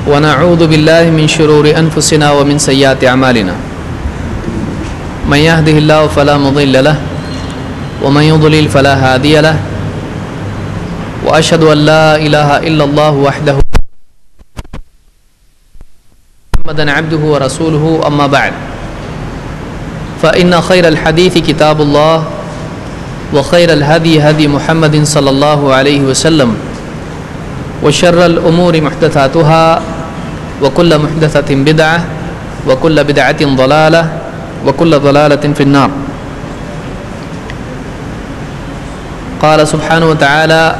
ونعوذ بالله من شرور أنفسنا ومن سيئات أعمالنا من يهده الله فلا مضل له ومن يضلل فلا هادي له وأشهد أن لا إله إلا الله وحده محمدا عبده ورسوله أما بعد فإن خير الحديث كتاب الله وخير الهدي هدي محمد صلى الله عليه وسلم وشر الأمور محدثاتها وكل محدثة بدعة وكل بدعة ضلالة وكل ضلالة في النار. قال سبحانه وتعالى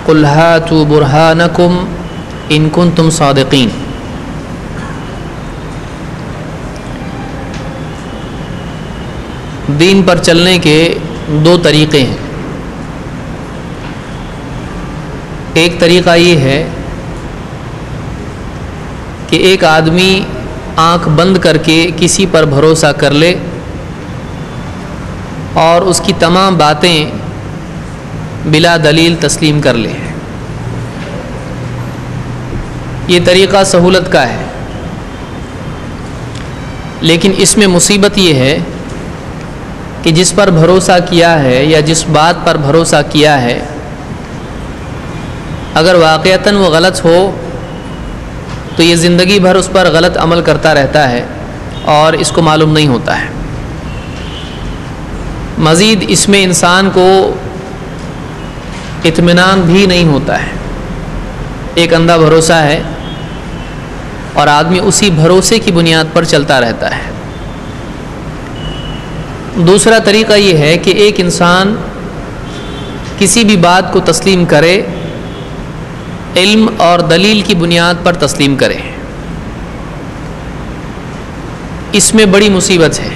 قل هاتوا برهانكم إن كنتم صادقين. دین پر چلنے کے دو طریقے ہیں. ایک طریقہ یہ ہے کہ ایک آدمی آنکھ بند کر کے کسی پر بھروسہ کر لے اور اس کی تمام باتیں بلا دلیل تسلیم کر لے. یہ طریقہ سہولت کا ہے، لیکن اس میں مصیبت یہ ہے کہ جس پر بھروسہ کیا ہے یا جس بات پر بھروسہ کیا ہے اگر واقعتاً وہ غلط ہو تو یہ زندگی بھر اس پر غلط عمل کرتا رہتا ہے اور اس کو معلوم نہیں ہوتا ہے. مزید اس میں انسان کو اطمینان بھی نہیں ہوتا ہے. ایک اندھا بھروسہ ہے اور آدمی اسی بھروسے کی بنیاد پر چلتا رہتا ہے. دوسرا طریقہ یہ ہے کہ ایک انسان کسی بھی بات کو تسلیم کرے، علم اور دلیل کی بنیاد پر تسلیم کرے. اس میں بڑی مصیبت ہے،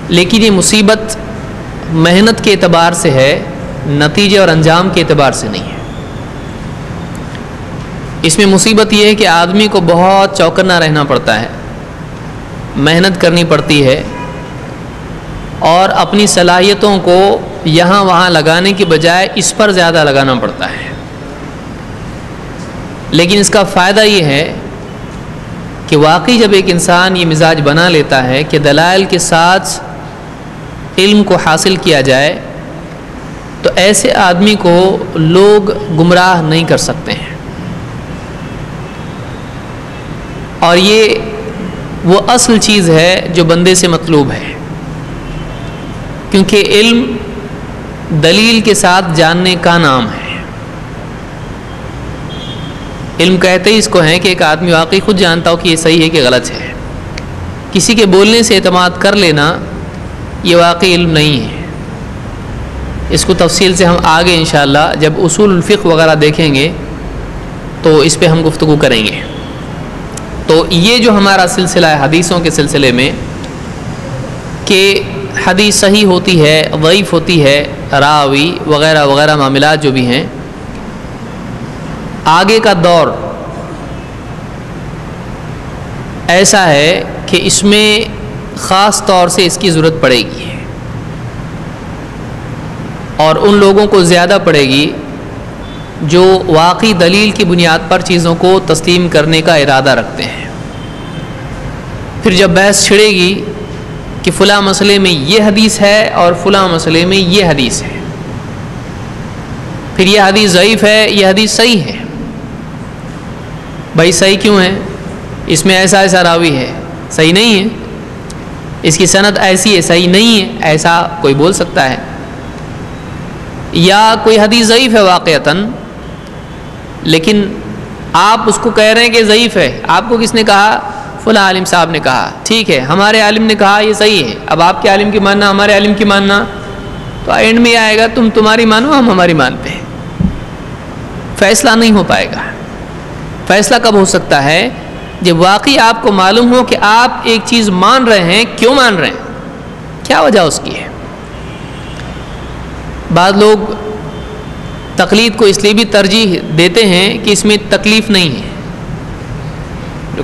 لیکن یہ مصیبت محنت کے اعتبار سے ہے، نتیجے اور انجام کے اعتبار سے نہیں ہے. اس میں مصیبت یہ ہے کہ آدمی کو بہت چوکنا رہنا پڑتا ہے، محنت کرنی پڑتی ہے اور اپنی صلاحیتوں کو یہاں وہاں لگانے کی بجائے اس پر زیادہ لگانا پڑتا ہے. لیکن اس کا فائدہ یہ ہے کہ واقعی جب ایک انسان یہ مزاج بنا لیتا ہے کہ دلائل کے ساتھ علم کو حاصل کیا جائے تو ایسے آدمی کو لوگ گمراہ نہیں کر سکتے ہیں. اور یہ وہ اصل چیز ہے جو بندے سے مطلوب ہے، کیونکہ علم دلیل کے ساتھ جاننے کا نام ہے. علم کہتے ہی اس کو ہے کہ ایک آدمی واقعی خود جانتا ہو کہ یہ صحیح ہے کہ غلط ہے. کسی کے بولنے سے اعتماد کر لینا یہ واقعی علم نہیں ہے. اس کو تفصیل سے ہم آگے انشاءاللہ جب اصول الفقہ وغیرہ دیکھیں گے تو اس پہ ہم گفتگو کریں گے. تو یہ جو ہمارا سلسلہ ہے حدیثوں کے سلسلے میں کہ حدیث صحیح ہوتی ہے، ضعیف ہوتی ہے، راوی وغیرہ وغیرہ معاملات جو بھی ہیں، آگے کا دور ایسا ہے کہ اس میں خاص طور سے اس کی ضرورت پڑے گی اور ان لوگوں کو زیادہ پڑے گی جو واقعی دلیل کی بنیاد پر چیزوں کو تسلیم کرنے کا ارادہ رکھتے ہیں. پھر جب بحث چھڑے گی کہ فلاں مسئلے میں یہ حدیث ہے اور فلاں مسئلے میں یہ حدیث ہے، پھر یہ حدیث ضعیف ہے، یہ حدیث صحیح ہے. بھائی صحیح کیوں ہے؟ اس میں ایسا ایسا راوی ہے، صحیح نہیں ہے. اس کی سند ایسی ہے، صحیح نہیں ہے، ایسا کوئی بول سکتا ہے. یا کوئی حدیث ضعیف ہے واقعتاً، لیکن آپ اس کو کہہ رہے ہیں کہ ضعیف ہے. آپ کو کس نے کہا؟ فلاں عالم صاحب نے کہا. ٹھیک ہے، ہمارے عالم نے کہا یہ صحیح ہے. اب آپ کے عالم کی ماننا، ہمارے عالم کی ماننا، تو اینڈ میں آئے گا تمہاری مانو، ہم ہماری مانتے ہیں. فیصلہ نہیں ہو پائے گا. فیصلہ کب ہو سکتا ہے؟ جب واقعی آپ کو معلوم ہو کہ آپ ایک چیز مان رہے ہیں، کیوں مان رہے ہیں، کیا وجہ اس کی ہے. بعض لوگ تقلید کو اس لیے بھی ترجیح دیتے ہیں کہ اس میں تکلیف نہیں ہے.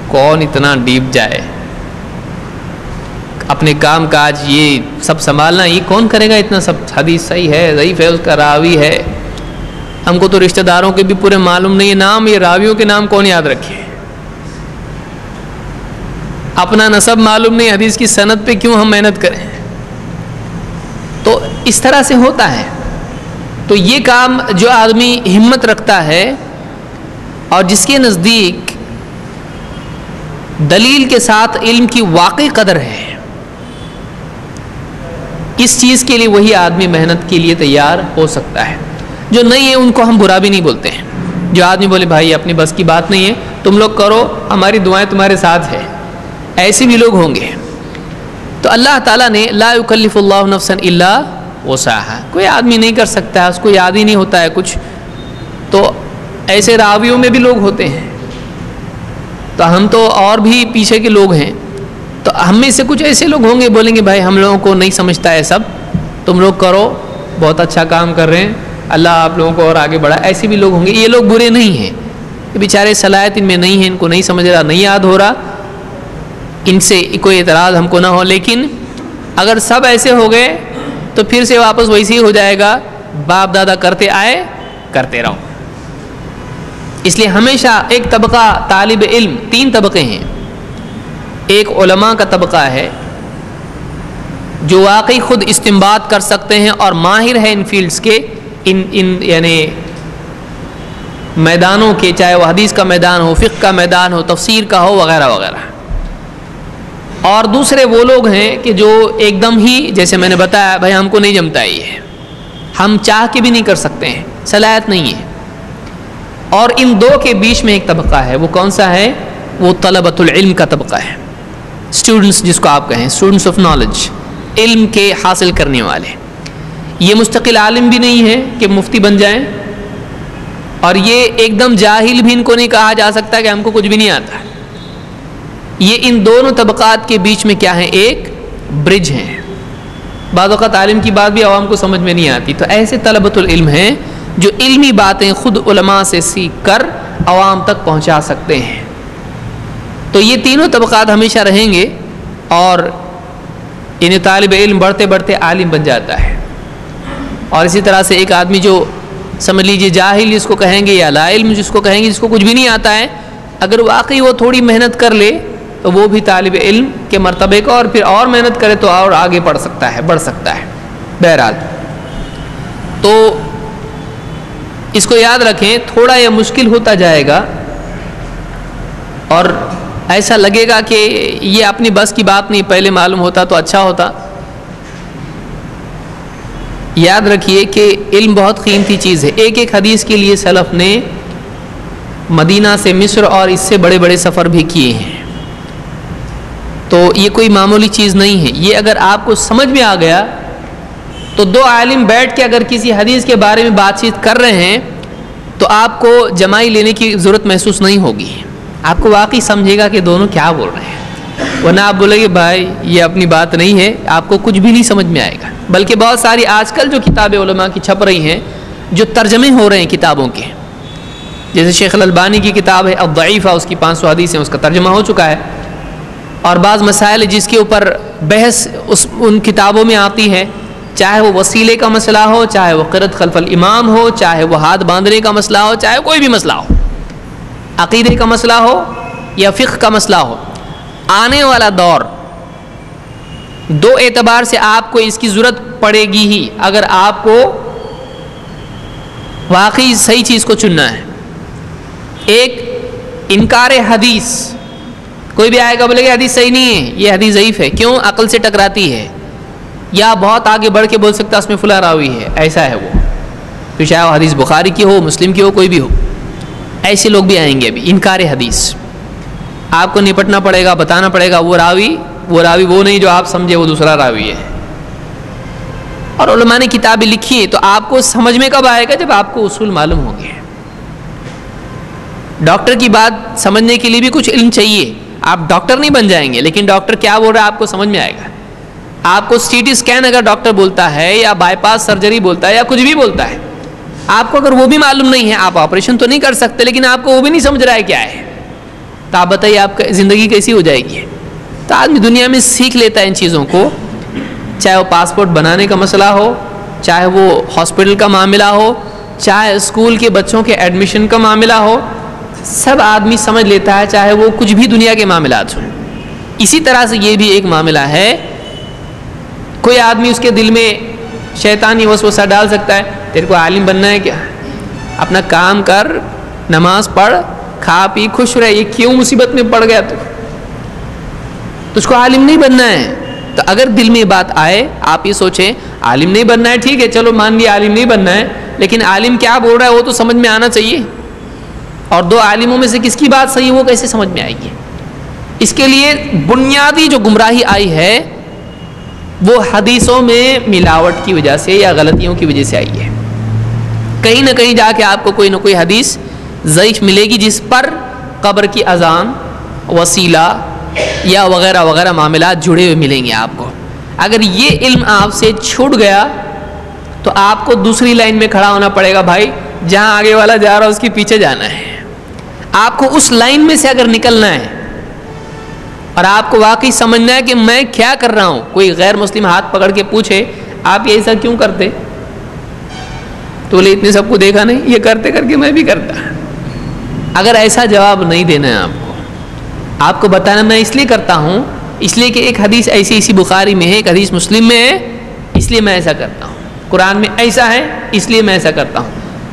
کون اتنا ڈیپ جائے، اپنے کام کاج یہ سب سنبھالنا، یہ کون کرے گا اتنا سب؟ حدیث صحیح ہے، ضعیف ہے، اس کا راوی ہے. ہم کو تو رشتہ داروں کے بھی پورے معلوم نہیں ہے نام، یہ راویوں کے نام کون یاد رکھے؟ اپنا نسب معلوم نہیں، حدیث کی سند پہ کیوں ہم محنت کریں؟ تو اس طرح سے ہوتا ہے۔ تو یہ کام جو آدمی ہمت رکھتا ہے اور جس کے نزدیک دلیل کے ساتھ علم کی واقعی قدر ہے، اس چیز کے لیے وہی آدمی محنت کے لیے تیار ہو سکتا ہے۔ جو نہیں ہے ان کو ہم برا بھی نہیں بولتے ہیں۔ جو آدمی بولے بھائی اپنی بس کی بات نہیں ہے، تم لوگ کرو، ہماری دعائیں تمہارے ساتھ ہے، ایسے بھی لوگ ہوں گے۔ تو اللہ تعالیٰ نے لا یکلف اللہ نفسا الا وسعها، کوئی آدمی نہیں کر سکتا ہے، اس کو یاد ہی نہیں ہوتا ہے کچھ، تو ایسے راویوں میں بھی لوگ ہوتے ہیں۔ تو ہم تو اور بھی پیچھے کے لوگ ہیں، تو ہم میں سے کچھ ایسے لوگ ہوں گے بولیں گے بھائی ہم لوگوں کو نہیں سمجھتا ہے سب، تم لوگ کرو، بہت اچھا کام کر رہے ہیں، اللہ آپ لوگوں کو اور آگے بڑھا۔ ایسے بھی لوگ ہوں گے۔ یہ لوگ برے نہیں ہیں، یہ بیچارے صلاحیت ان میں نہیں ہے، ان کو نہیں سمجھ رہا، نہیں یاد ہو رہا، ان سے کوئی اعتراض ہم کو نہ ہو۔ لیکن اگر سب ایسے ہو گئے تو پھر سے واپس ویسے ہی ہو جائے گا، باپ دادا کرتے آئے کرتے رہو۔ اس لیے ہمیشہ ایک طبقہ طالب علم، 3 طبقے ہیں۔ ایک علماء کا طبقہ ہے جو واقعی خود استنباط کر سکتے ہیں اور ماہر ہے ان فیلڈز کے، ان یعنی میدانوں کے، چاہے وہ حدیث کا میدان ہو، فقہ کا میدان ہو، تفسیر کا ہو، وغیرہ وغیرہ۔ اور دوسرے وہ لوگ ہیں کہ جو ایک دم ہی، جیسے میں نے بتایا بھائی ہم کو نہیں جمتا یہ، ہم چاہ کے بھی نہیں کر سکتے ہیں، صلاحیت نہیں ہے۔ اور ان دو کے بیچ میں ایک طبقہ ہے، وہ کون سا ہے؟ وہ طلبۃ العلم کا طبقہ ہے، اسٹوڈنٹس جس کو آپ کہیں، اسٹوڈنٹس آف نالج، علم کے حاصل کرنے والے۔ یہ مستقل عالم بھی نہیں ہے کہ مفتی بن جائیں، اور یہ ایک دم جاہل بھی ان کو نہیں کہا جا سکتا کہ ہم کو کچھ بھی نہیں آتا۔ یہ ان دونوں طبقات کے بیچ میں کیا ہے؟ ایک برج ہے۔ بعض اوقات عالم کی بات بھی عوام کو سمجھ میں نہیں آتی، تو ایسے طلبۃ العلم ہیں جو علمی باتیں خود علماء سے سیکھ کر عوام تک پہنچا سکتے ہیں۔ تو یہ تینوں طبقات ہمیشہ رہیں گے، اور انہیں طالب علم بڑھتے بڑھتے عالم بن جاتا ہے۔ اور اسی طرح سے ایک آدمی جو سمجھ لیجیے جاہل جس کو کہیں گے، یا لا علم جس کو کہیں گے، جس کو کچھ بھی نہیں آتا ہے، اگر واقعی وہ تھوڑی محنت کر لے تو وہ بھی طالب علم کے مرتبے کو، اور پھر اور محنت کرے تو اور آگے بڑھ سکتا ہے۔ بہرحال تو اس کو یاد رکھیں، تھوڑا یہ مشکل ہوتا جائے گا، اور ایسا لگے گا کہ یہ اپنی بس کی بات نہیں، پہلے معلوم ہوتا تو اچھا ہوتا۔ یاد رکھیے کہ علم بہت قیمتی چیز ہے۔ ایک ایک حدیث کے لیے سلف نے مدینہ سے مصر اور اس سے بڑے بڑے سفر بھی کیے ہیں، تو یہ کوئی معمولی چیز نہیں ہے۔ یہ اگر آپ کو سمجھ میں آ گیا تو 2 عالم بیٹھ کے اگر کسی حدیث کے بارے میں بات چیت کر رہے ہیں تو آپ کو جمائی لینے کی ضرورت محسوس نہیں ہوگی، آپ کو واقعی سمجھے گا کہ دونوں کیا بول رہے ہیں، ورنہ آپ بولیں گے بھائی یہ اپنی بات نہیں ہے، آپ کو کچھ بھی نہیں سمجھ میں آئے گا۔ بلکہ بہت ساری آج کل جو کتابیں علماء کی چھپ رہی ہیں، جو ترجمے ہو رہے ہیں کتابوں کے، جیسے شیخ الالبانی کی کتاب ہے الضعیفہ، اس کی 500 حدیث ہیں، اس کا ترجمہ ہو چکا ہے، اور بعض مسائل جس کے اوپر بحث ان کتابوں میں آتی ہے، چاہے وہ وسیلے کا مسئلہ ہو، چاہے وہ قرأت خلف الامام ہو، چاہے وہ ہاتھ باندھنے کا مسئلہ ہو، چاہے کوئی بھی مسئلہ ہو، عقیدے کا مسئلہ ہو یا فقہ کا مسئلہ ہو، آنے والا دور 2 اعتبار سے آپ کو اس کی ضرورت پڑے گی ہی، اگر آپ کو واقعی صحیح چیز کو چننا ہے۔ ایک انکار حدیث، کوئی بھی آئے گا بولے کہ حدیث صحیح نہیں ہے، یہ حدیث ضعیف ہے، کیوں؟ عقل سے ٹکراتی ہے، یا بہت آگے بڑھ کے بول سکتا ہے اس میں فلاں راوی ہے، ایسا ہے وہ، پھر چاہے وہ حدیث بخاری کی ہو، مسلم کی ہو، کوئی بھی ہو، ایسے لوگ بھی آئیں گے۔ ابھی انکار حدیث آپ کو نپٹنا پڑے گا، بتانا پڑے گا وہ راوی وہ نہیں جو آپ سمجھے وہ دوسرا راوی ہے۔ اور علماء نے کتابیں لکھی ہیں، تو آپ کو سمجھ میں کب آئے گا؟ جب آپ کو اصول معلوم ہوں گے۔ ڈاکٹر کی بات سمجھنے کے لیے بھی کچھ علم چاہیے، آپ ڈاکٹر نہیں بن جائیں گے، لیکن ڈاکٹر کیا بول رہا ہے آپ کو سمجھ میں آئے گا۔ آپ کو سی ٹی اسکین اگر ڈاکٹر بولتا ہے، یا بائی پاس سرجری بولتا ہے، یا کچھ بھی بولتا ہے، آپ کو اگر وہ بھی معلوم نہیں ہے، آپ آپریشن تو نہیں کر سکتے، لیکن آپ کو وہ بھی نہیں سمجھ رہا ہے کیا ہے، تو آپ بتائیے آپ کی زندگی کیسی ہو جائے گی؟ تو آدمی دنیا میں سیکھ لیتا ہے ان چیزوں کو، چاہے وہ پاسپورٹ بنانے کا مسئلہ ہو، چاہے وہ ہاسپٹل کا معاملہ ہو، چاہے اسکول کے بچوں کے ایڈمیشن کا معاملہ ہو، سب آدمی سمجھ لیتا ہے، چاہے وہ کچھ بھی دنیا کے معاملات ہوں۔ اسی طرح سے یہ بھی ایک معاملہ ہے، کوئی آدمی اس کے دل میں شیطانی وسوسہ ڈال سکتا ہے، تیرے کو عالم بننا ہے کیا؟ اپنا کام کر، نماز پڑھ، کھا پی، خوش رہ، یہ کیوں مصیبت میں پڑ گیا تو تجھ کو عالم نہیں بننا ہے۔ تو اگر دل میں بات آئے، آپ یہ سوچیں عالم نہیں بننا ہے، ٹھیک ہے چلو مان لیا عالم نہیں بننا ہے، لیکن عالم کیا بول رہا ہے وہ تو سمجھ میں آنا چاہیے، اور دو عالموں میں سے کس کی بات صحیح ہے وہ کیسے سمجھ میں آئے گی؟ اس کے لیے بنیادی جو گمراہی آئی ہے وہ حدیثوں میں ملاوٹ کی وجہ سے یا غلطیوں کی وجہ سے آئی ہے۔ کہیں نہ کہیں جا کے آپ کو کوئی نہ کوئی حدیث ضعیف ملے گی جس پر قبر کی اذان، وسیلہ یا وغیرہ وغیرہ معاملات جڑے ہوئے ملیں گے آپ کو۔ اگر یہ علم آپ سے چھوٹ گیا تو آپ کو دوسری لائن میں کھڑا ہونا پڑے گا، بھائی جہاں آگے والا جا رہا ہے اس کے پیچھے جانا ہے۔ آپ کو اس لائن میں سے اگر نکلنا ہے اور آپ کو واقعی سمجھنا ہے کہ میں کیا کر رہا ہوں، کوئی غیر مسلم ہاتھ پکڑ کے پوچھے آپ یہ ایسا کیوں کرتے، تو بولے اتنے سب کو دیکھا نہیں، یہ کرتے کر کے میں بھی کرتا۔ اگر ایسا جواب نہیں دینا ہے آپ کو بتانا میں اس لیے کرتا ہوں، اس لیے کہ ایک حدیث ایسی بخاری میں ہے، ایک حدیث مسلم میں ہے، اس لیے میں ایسا کرتا ہوں، قرآن میں ایسا ہے اس لیے میں ایسا کرتا ہوں،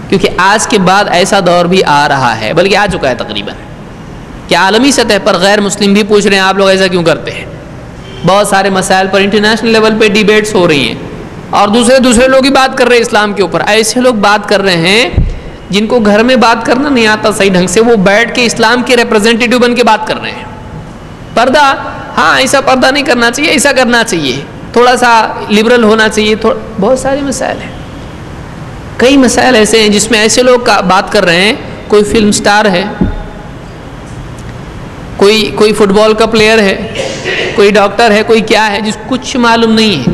کیونکہ آج کے بعد ایسا دور بھی آ رہا ہے، بلکہ آ چکا ہے تقریباً، کہ عالمی سطح پر غیر مسلم بھی پوچھ رہے ہیں آپ لوگ ایسا کیوں کرتے ہیں۔ بہت سارے مسائل پر انٹرنیشنل لیول پہ ڈیبیٹس ہو رہی ہیں، اور دوسرے لوگ ہی بات کر رہے ہیں اسلام کے اوپر۔ ایسے لوگ بات کر رہے ہیں جن کو گھر میں بات کرنا نہیں آتا صحیح ڈھنگ سے، وہ بیٹھ کے اسلام کے ریپرزینٹیٹیو بن کے بات کر رہے ہیں۔ پردہ، ہاں ایسا پردہ نہیں کرنا چاہیے، ایسا کرنا چاہیے، تھوڑا سا لبرل ہونا چاہیے، بہت سارے مسائل ہیں۔ کئی مسائل ایسے ہیں جس میں ایسے لوگ بات کر رہے ہیں، کوئی فلم سٹار ہے، کوئی فٹ بال کا پلیئر ہے، کوئی ڈاکٹر ہے، کوئی کیا ہے، جس کو کچھ معلوم نہیں ہے،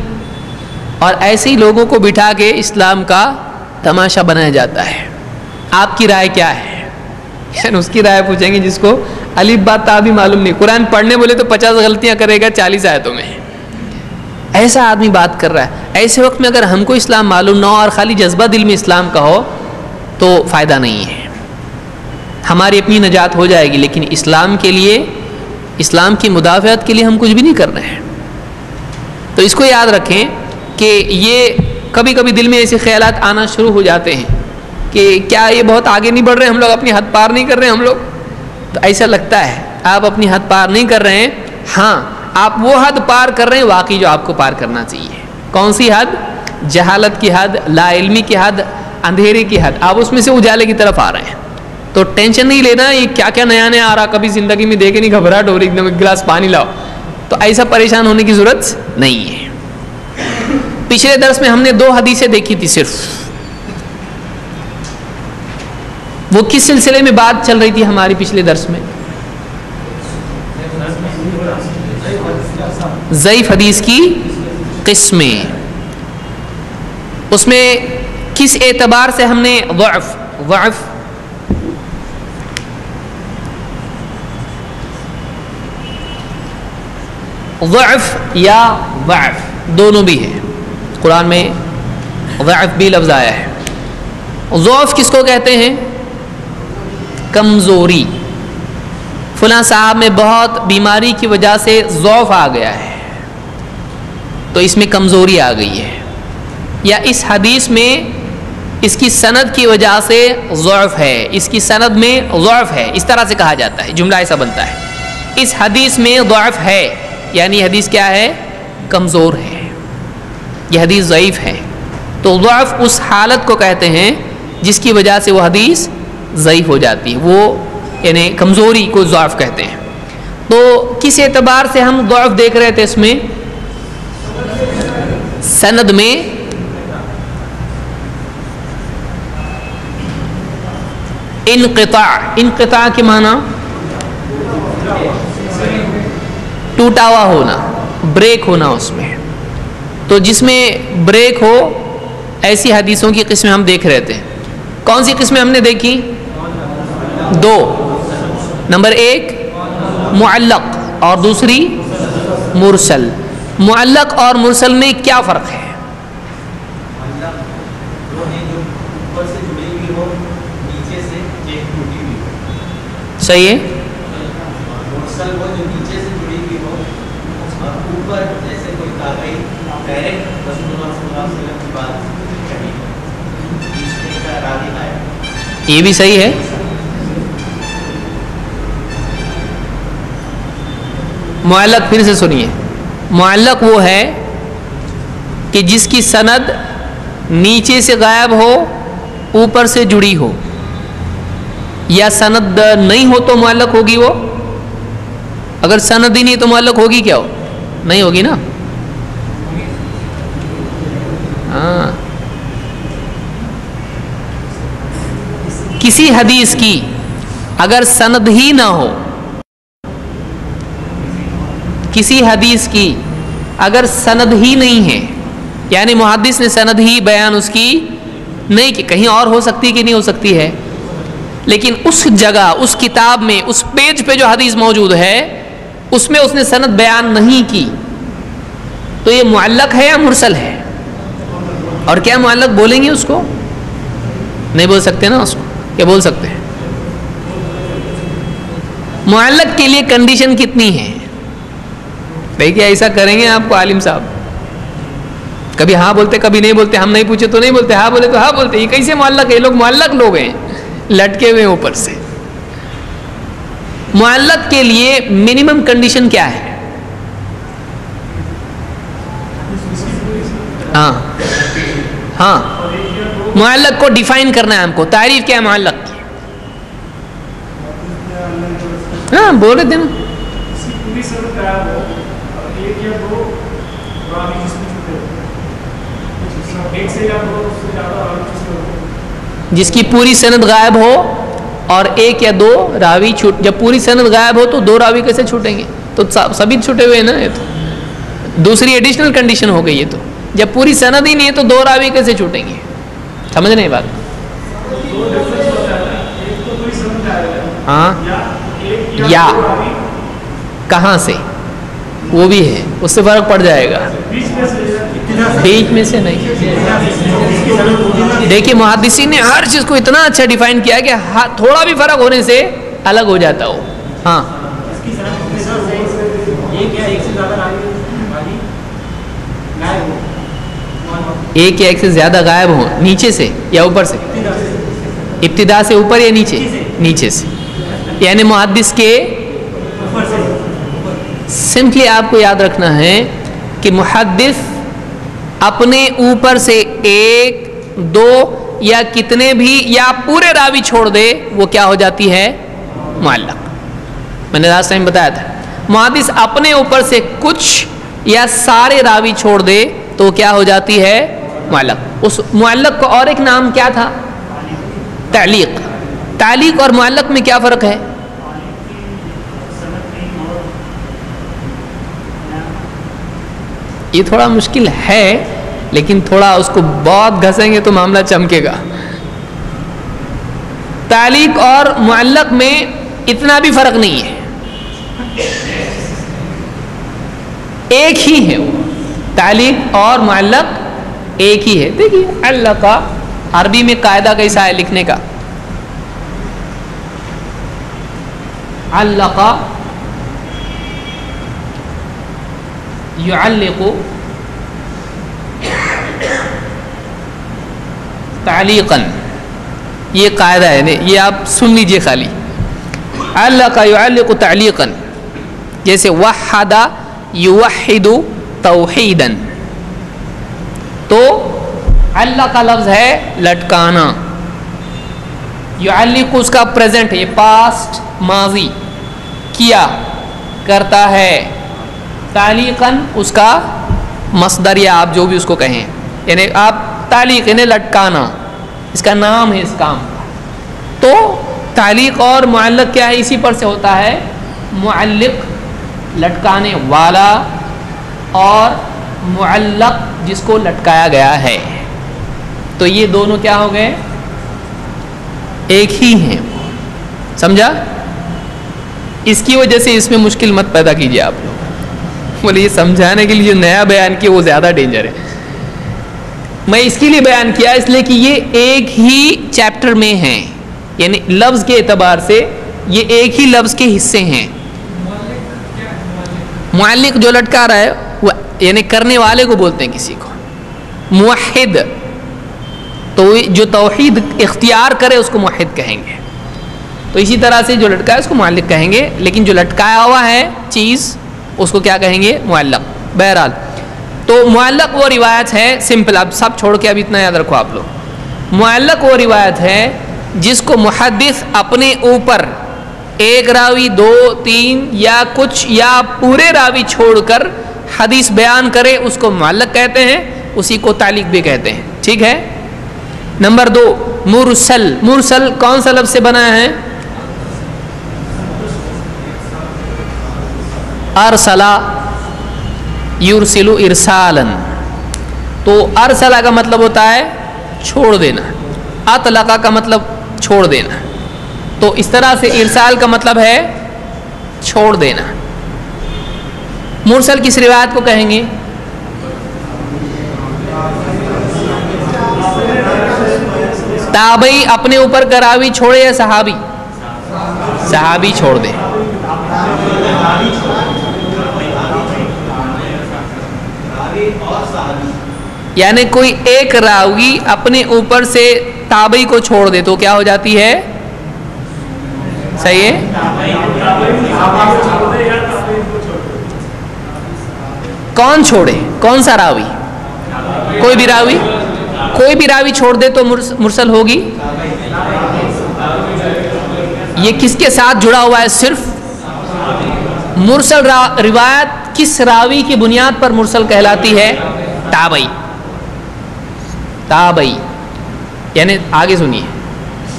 اور ایسے ہی لوگوں کو بٹھا کے اسلام کا تماشا بنایا جاتا ہے۔ آپ کی رائے کیا ہے؟ یعنی اس کی رائے پوچھیں گے جس کو الف با تا بھی معلوم نہیں، قرآن پڑھنے بولے تو 50 غلطیاں کرے گا 40 آیتوں میں۔ ایسا آدمی بات کر رہا ہے۔ ایسے وقت میں اگر ہم کو اسلام معلوم نہ ہو اور خالی جذبہ دل میں اسلام کا ہو تو فائدہ نہیں ہے، ہماری اپنی نجات ہو جائے گی، لیکن اسلام کے لیے، اسلام کی مدافعت کے لیے ہم کچھ بھی نہیں کر رہے ہیں۔ تو اس کو یاد رکھیں کہ یہ کبھی کبھی دل میں ایسے خیالات آنا شروع ہو جاتے ہیں کہ کیا یہ بہت آگے نہیں بڑھ رہے ہم لوگ، اپنی حد پار نہیں کر رہے ہم لوگ؟ تو ایسا لگتا ہے آپ اپنی حد پار نہیں کر رہے ہیں، ہاں آپ وہ حد پار کر رہے ہیں واقعی جو آپ کو پار کرنا چاہیے۔ کون سی حد؟ جہالت کی حد، لا علمی کی حد، اندھیرے کی حد، آپ اس میں سے اجالے کی طرف آ رہے ہیں۔ تو ٹینشن نہیں لینا، یہ کیا کیا نیا نیا آ رہا، کبھی زندگی میں دیکھے نہیں، گھبراہٹ ہو رہی، ایک دم ایک گلاس پانی لاؤ، تو ایسا پریشان ہونے کی ضرورت نہیں ہے۔ پچھلے درس میں ہم نے 2 حدیثیں دیکھی تھی صرف، وہ کس سلسلے میں بات چل رہی تھی ہماری پچھلے درس میں؟ ضعیف حدیث کی قسمیں، اس میں کس اعتبار سے ہم نے ضعف یا ضعف دونوں بھی ہیں، قرآن میں ضعف بھی لفظ آیا ہے۔ ضعف کس کو کہتے ہیں؟ کمزوری، فلاں صاحب میں بہت بیماری کی وجہ سے ضعف آ گیا ہے، تو اس میں کمزوری آ گئی ہے، یا اس حدیث میں اس کی سند کی وجہ سے ضعف ہے، اس کی سند میں ضعف ہے، اس طرح سے کہا جاتا ہے، جملہ ایسا بنتا ہے، اس حدیث میں ضعف ہے، یعنی حدیث کیا ہے؟ کمزور ہے، یہ حدیث ضعیف ہے۔ تو ضعف اس حالت کو کہتے ہیں جس کی وجہ سے وہ حدیث ضعیف ہو جاتی ہے، وہ یعنی کمزوری کو ضعف کہتے ہیں۔ تو کس اعتبار سے ہم ضعف دیکھ رہے تھے اس میں؟ سند میں انقطاع کے معنی ٹوٹا ہوا ہونا، بریک ہونا اس میں، تو جس میں بریک ہو ایسی حدیثوں کی قسمیں ہم دیکھ رہے تھے۔ کون سی قسمیں ہم نے دیکھی؟ 2، نمبر 1 معلق اور دوسری مرسل۔ معلق اور مرسل میں کیا فرق ہے؟ صحیح ہے. یہ بھی صحیح ہے. معلق پھر سے سنیے. معلق وہ ہے کہ جس کی سند نیچے سے غائب ہو اوپر سے جڑی ہو, یا سند نہیں ہو تو معلق ہوگی وہ. اگر سند ہی نہیں تو معلق ہوگی کیا؟ ہو نہیں ہوگی نا. ہاں, کسی حدیث کی اگر سند ہی نہ ہو, کسی حدیث کی اگر سند ہی نہیں ہے, یعنی محدث نے سند ہی بیان اس کی نہیں کی, کہیں اور ہو سکتی کہ نہیں ہو سکتی ہے, لیکن اس جگہ اس کتاب میں اس پیج پہ جو حدیث موجود ہے اس میں اس نے سند بیان نہیں کی, تو یہ معلق ہے یا مرسل ہے؟ اور کیا معلق بولیں گے اس کو؟ نہیں بول سکتے نا اس کو, کیا بول سکتے ہیں؟ معلق کے لیے کنڈیشن کتنی ہے؟ دیکھیے ایسا کریں گے آپ کو عالم صاحب, کبھی ہاں بولتے کبھی نہیں بولتے, ہم نہیں پوچھے تو نہیں بولتے, ہاں بولے تو ہاں بولتے. یہ کیسے معلق ہے؟ یہ لوگ معلق لوگ ہیں, لٹکے ہوئے اوپر سے. معلق کے لیے منیمم کنڈیشن کیا ہے؟ ہاں ہاں, معلق کو ڈیفائن کرنا ہے ہم کو. تعریف کیا ہے معلق کی؟ ہاں بول رہے تھے نا. جس کی پوری سند غائب ہو اور ایک یا دو راوی چھوٹ, جب پوری سند غائب ہو تو دو راوی کیسے چھوٹیں گے؟ تو سبھی چھوٹے ہوئے ہیں نا. یہ تو دوسری ایڈیشنل کنڈیشن ہو گئی. یہ تو جب پوری سند ہی نہیں ہے تو دو راوی کیسے چھوٹیں گے؟ سمجھ نہیں بات. ہاں, یا کہاں سے وہ بھی ہے, اس سے فرق پڑ جائے گا. بیچ میں سے نہیں. دیکھیے محدثین نے ہر چیز کو اتنا اچھا ڈیفائن کیا کہ تھوڑا بھی فرق ہونے سے الگ ہو جاتا ہو. ہاں, ایک یا ایک سے زیادہ غائب ہوں نیچے سے یا اوپر سے, ابتدا سے اوپر یا نیچے؟ نیچے سے. یعنی محدث کے سمپلی آپ کو یاد رکھنا ہے کہ محدث اپنے اوپر سے ایک دو یا کتنے بھی یا پورے راوی چھوڑ دے وہ کیا ہو جاتی ہے؟ معلق. میں نے لاسٹ ٹائم بتایا تھا محدث اپنے اوپر سے کچھ یا سارے راوی چھوڑ دے تو کیا ہو جاتی ہے؟ معلق. اس معلق کو اور ایک نام کیا تھا؟ تعلیق. تعلیق اور معلق میں کیا فرق ہے؟ یہ تھوڑا مشکل ہے لیکن تھوڑا اس کو بہت گھسیں گے تو معاملہ چمکے گا. تعلیق اور معلق میں اتنا بھی فرق نہیں ہے, ایک ہی ہے وہ. تعلیق اور معلق ایک ہی ہے. دیکھیے علقہ عربی میں قاعدہ کیسا ہے لکھنے کا؟ علقہ يعلق تعلیقا, یہ قاعدہ ہے, یہ آپ سن لیجئے خالی. علق يعلق تعلیقا, جیسے وحد يوحد توحیدا, تو علق کا لفظ ہے لٹکانا, يعلق اس کا پریزنٹ ہے, یہ پاسٹ ماضی کیا کرتا ہے, تعلیقاً اس کا مصدر یا آپ جو بھی اس کو کہیں, یعنی آپ تعلیق یعنی لٹکانا, اس کا نام ہے اس کام کا. تو تعلیق اور معلق کیا ہے؟ اسی پر سے ہوتا ہے. معلق لٹکانے والا اور معلق جس کو لٹکایا گیا ہے, تو یہ دونوں کیا ہو گئے؟ ایک ہی ہیں. سمجھا؟ اس کی وجہ سے اس میں مشکل مت پیدا کیجیے آپ لوگ. بولے یہ سمجھانے کے لیے جو نیا بیان کیا وہ زیادہ ڈینجر ہے. میں اس کے لیے بیان کیا اس لیے کہ یہ ایک ہی چیپٹر میں ہیں, یعنی لفظ کے اعتبار سے یہ ایک ہی لفظ کے حصے ہیں. معلق جو لٹکا رہا ہے وہ یعنی کرنے والے کو بولتے ہیں کسی کو. موحد تو جو توحید اختیار کرے اس کو موحد کہیں گے. تو اسی طرح سے جو لٹکا ہے اس کو معلق کہیں گے, لیکن جو لٹکایا ہوا ہے چیز اس کو کیا کہیں گے؟ معلق. بہرحال تو معلق وہ روایت ہے, سمپل, اب سب چھوڑ کے اب اتنا یاد رکھو آپ لوگ. معلق وہ روایت ہے جس کو محدث اپنے اوپر ایک راوی, دو, تین یا کچھ یا پورے راوی چھوڑ کر حدیث بیان کرے اس کو معلق کہتے ہیں, اسی کو تعلیق بھی کہتے ہیں. ٹھیک ہے. نمبر 2 مرسل. مرسل کون سا لفظ سے بنا ہے؟ ارسلا یرسل ارسالا. تو ارسلا کا مطلب ہوتا ہے چھوڑ دینا, اطلقا کا مطلب چھوڑ دینا. تو اس طرح سے ارسال کا مطلب ہے چھوڑ دینا. مرسل کس روایت کو کہیں گے؟ تابعی اپنے اوپر کا راوی چھوڑے یا صحابی؟ صحابی چھوڑ دے. یعنی کوئی ایک راوی اپنے اوپر سے تابعی کو چھوڑ دے تو کیا ہو جاتی ہے؟ صحیح ہے. کون چھوڑے؟ کون سا راوی؟ کوئی بھی راوی. کوئی بھی راوی چھوڑ دے تو مرسل ہوگی. یہ کس کے ساتھ جڑا ہوا ہے؟ صرف مرسل روایت کس راوی کی بنیاد پر مرسل کہلاتی ہے؟ تابعی. تابعی یعنی آگے سنیے,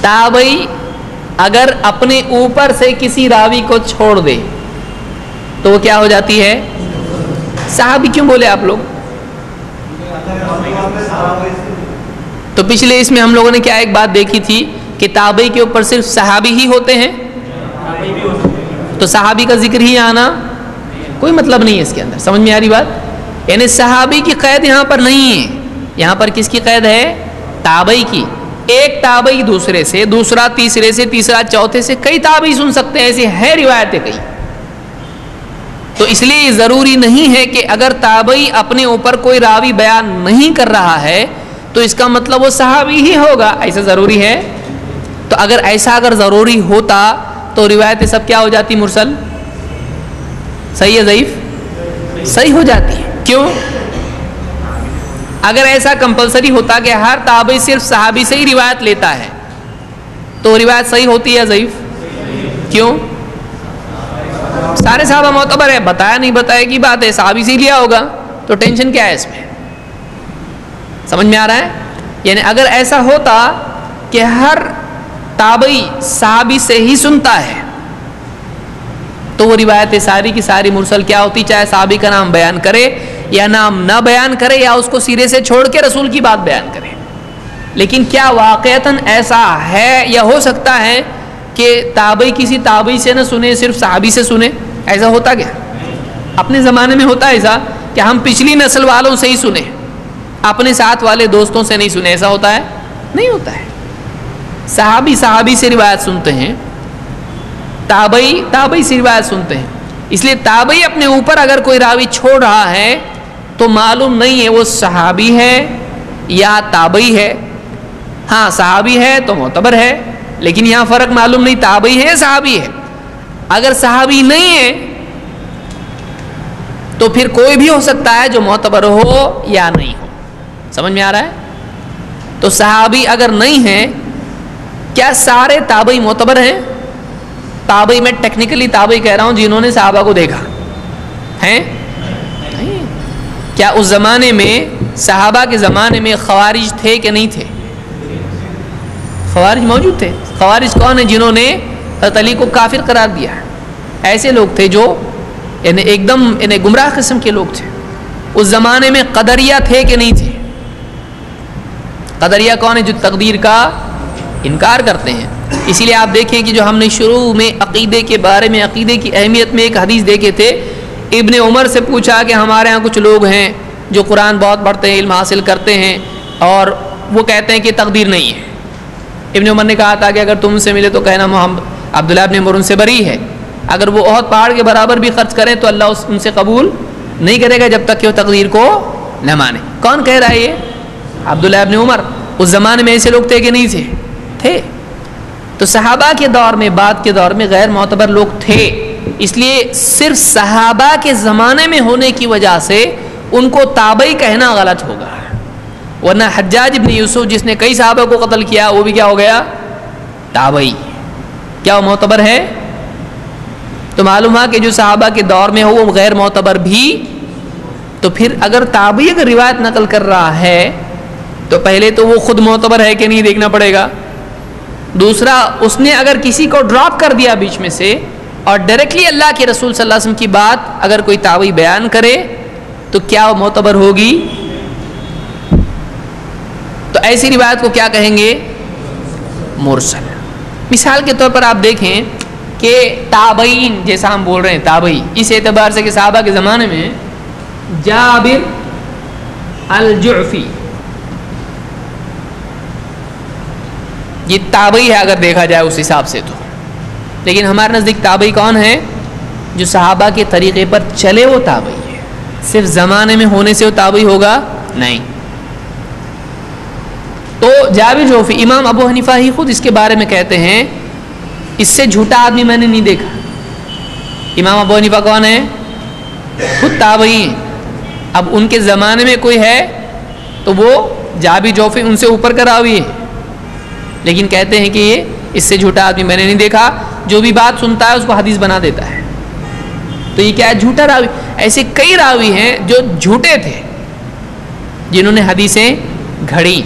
تابعی اگر اپنے اوپر سے کسی راوی کو چھوڑ دے تو وہ کیا ہو جاتی ہے؟ صحابی. کیوں بولے آپ لوگ؟ تو پچھلے اس میں ہم لوگوں نے کیا ایک بات دیکھی تھی کہ تابعی کے اوپر صرف صحابی ہی ہوتے ہیں, تو صحابی کا ذکر ہی آنا کوئی مطلب نہیں ہے اس کے اندر. سمجھ میں آ رہی بات؟ یعنی صحابی کی قید یہاں پر نہیں ہے, یہاں پر کس کی قید ہے؟ تابعی کی. ایک تابعی دوسرے سے, دوسرا تیسرے سے, تیسرا چوتھے سے, کئی تابعی سن سکتے ہیں, ایسی ہے روایتیں کئی. تو اس لیے یہ ضروری نہیں ہے کہ اگر تابعی اپنے اوپر کوئی راوی بیان نہیں کر رہا ہے تو اس کا مطلب وہ صحابی ہی ہوگا, ایسا ضروری ہے؟ تو اگر ضروری ہوتا تو روایتیں سب کیا ہو جاتی؟ مرسل. صحیح ہے ضعیف؟ صحیح ہو جاتی ہے. کیوں؟ اگر ایسا کمپلسری ہوتا کہ ہر تابعی صرف صحابی سے ہی روایت لیتا ہے تو روایت صحیح ہوتی ہے ضعیف؟ کیوں؟ سارے صحابہ معتبر ہے, بتایا نہیں بتایا کی بات ہے, صحابی سے ہی لیا ہوگا, تو ٹینشن کیا ہے اس میں؟ سمجھ میں آ رہا ہے؟ یعنی اگر ایسا ہوتا کہ ہر تابعی صحابی سے ہی سنتا ہے تو وہ روایتیں ساری کی ساری مرسل کیا ہوتی, چاہے صحابی کا نام بیان کرے یا نام نہ بیان کرے یا اس کو سیرے سے چھوڑ کے رسول کی بات بیان کرے. لیکن کیا واقعتاً ایسا ہے یا ہو سکتا ہے کہ تابعی کسی تابعی سے نہ سنے, صرف صحابی سے سنے؟ ایسا ہوتا کیا؟ اپنے زمانے میں ہوتا ایسا کہ ہم پچھلی نسل والوں سے ہی سنے, اپنے ساتھ والے دوستوں سے نہیں سنے. ایسا ہوتا ہے؟ نہیں ہوتا ہے. صحابی سے روایت سنتے ہیں, تابعی سے روایت سنتے ہیں. اس لیے تابعی اپنے اوپر اگر کوئی راوی چھوڑ رہا ہے تو معلوم نہیں ہے وہ صحابی ہے یا تابعی ہے. ہاں صحابی ہے تو معتبر ہے, لیکن یہاں فرق معلوم نہیں تابعی ہے یا صحابی ہے. اگر صحابی نہیں ہے تو پھر کوئی بھی ہو سکتا ہے جو معتبر ہو یا نہیں ہو. سمجھ میں آ رہا ہے؟ تو صحابی اگر نہیں ہے, کیا سارے تابعی معتبر ہیں؟ تابعی میں ٹیکنیکلی تابعی کہہ رہا ہوں جنہوں نے صحابہ کو دیکھا ہیں. کیا اس زمانے میں, صحابہ کے زمانے میں خوارج تھے کہ نہیں تھے؟ خوارج موجود تھے. خوارج کون ہیں؟ جنہوں نے حضرت علی کو کافر قرار دیا. ایسے لوگ تھے جو یعنی ایک دم گمراہ قسم کے لوگ تھے. اس زمانے میں قدریہ تھے کہ نہیں تھے؟ قدریہ کون ہے؟ جو تقدیر کا انکار کرتے ہیں. اسی لیے آپ دیکھیں کہ جو ہم نے شروع میں عقیدے کے بارے میں, عقیدے کی اہمیت میں ایک حدیث دیکھے تھے, ابن عمر سے پوچھا کہ ہمارے ہاں کچھ لوگ ہیں جو قرآن بہت پڑھتے ہیں, علم حاصل کرتے ہیں, اور وہ کہتے ہیں کہ تقدیر نہیں ہے. ابن عمر نے کہا تھا کہ اگر تم سے ملے تو کہنا عبداللہ ابن عمر ان سے بری ہے. اگر وہ احد پہاڑ کے برابر بھی خرچ کریں تو اللہ ان سے قبول نہیں کرے گا جب تک کہ وہ تقدیر کو نہ مانے. کون کہہ رہا ہے یہ؟ عبداللہ ابن عمر. اس زمانے میں ایسے لوگ تھے کہ نہیں تھے. تو صحابہ کے دور میں، بعد کے دور میں غیر معتبر لوگ تھے، اس لیے صرف صحابہ کے زمانے میں ہونے کی وجہ سے ان کو تابعی کہنا غلط ہوگا. ورنہ حجاج ابن یوسف جس نے کئی صحابہ کو قتل کیا وہ بھی کیا ہو گیا؟ تابعی. کیا وہ معتبر ہے؟ تو معلوم ہے کہ جو صحابہ کے دور میں ہو وہ غیر معتبر بھی. تو پھر اگر تابعی اگر روایت نقل کر رہا ہے تو پہلے تو وہ خود معتبر ہے کہ نہیں دیکھنا پڑے گا. دوسرا، اس نے اگر کسی کو ڈراپ کر دیا بیچ میں سے اور ڈائریکٹلی اللہ کے رسول صلی اللہ علیہ وسلم کی بات اگر کوئی تابعی بیان کرے تو کیا وہ معتبر ہوگی؟ تو ایسی روایت کو کیا کہیں گے؟ مرسل. مثال کے طور پر آپ دیکھیں کہ تابعین جیسا ہم بول رہے ہیں تابعی، اس اعتبار سے کہ صحابہ کے زمانے میں جابر الجعفی یہ تابعی ہے اگر دیکھا جائے اس حساب سے تو. لیکن ہمارے نزدیک تابعی کون ہے؟ جو صحابہ کے طریقے پر چلے وہ تابعی ہے. صرف زمانے میں ہونے سے وہ تابعی ہوگا نہیں. تو جابر جعفی، امام ابو حنیفہ ہی خود اس کے بارے میں کہتے ہیں اس سے جھوٹا آدمی میں نے نہیں دیکھا. امام ابو حنیفہ کون ہے؟ خود تابعی ہیں. اب ان کے زمانے میں کوئی ہے تو وہ جابر جعفی ان سے اوپر کا راوی ہے، لیکن کہتے ہیں کہ یہ اس سے جھوٹا آدمی میں نے نہیں دیکھا. جو بھی بات سنتا ہے اس کو حدیث بنا دیتا ہے. تو یہ کیا ہے؟ جھوٹا راوی. ایسے کئی راوی ہیں جو جھوٹے تھے جنہوں نے حدیثیں گھڑی،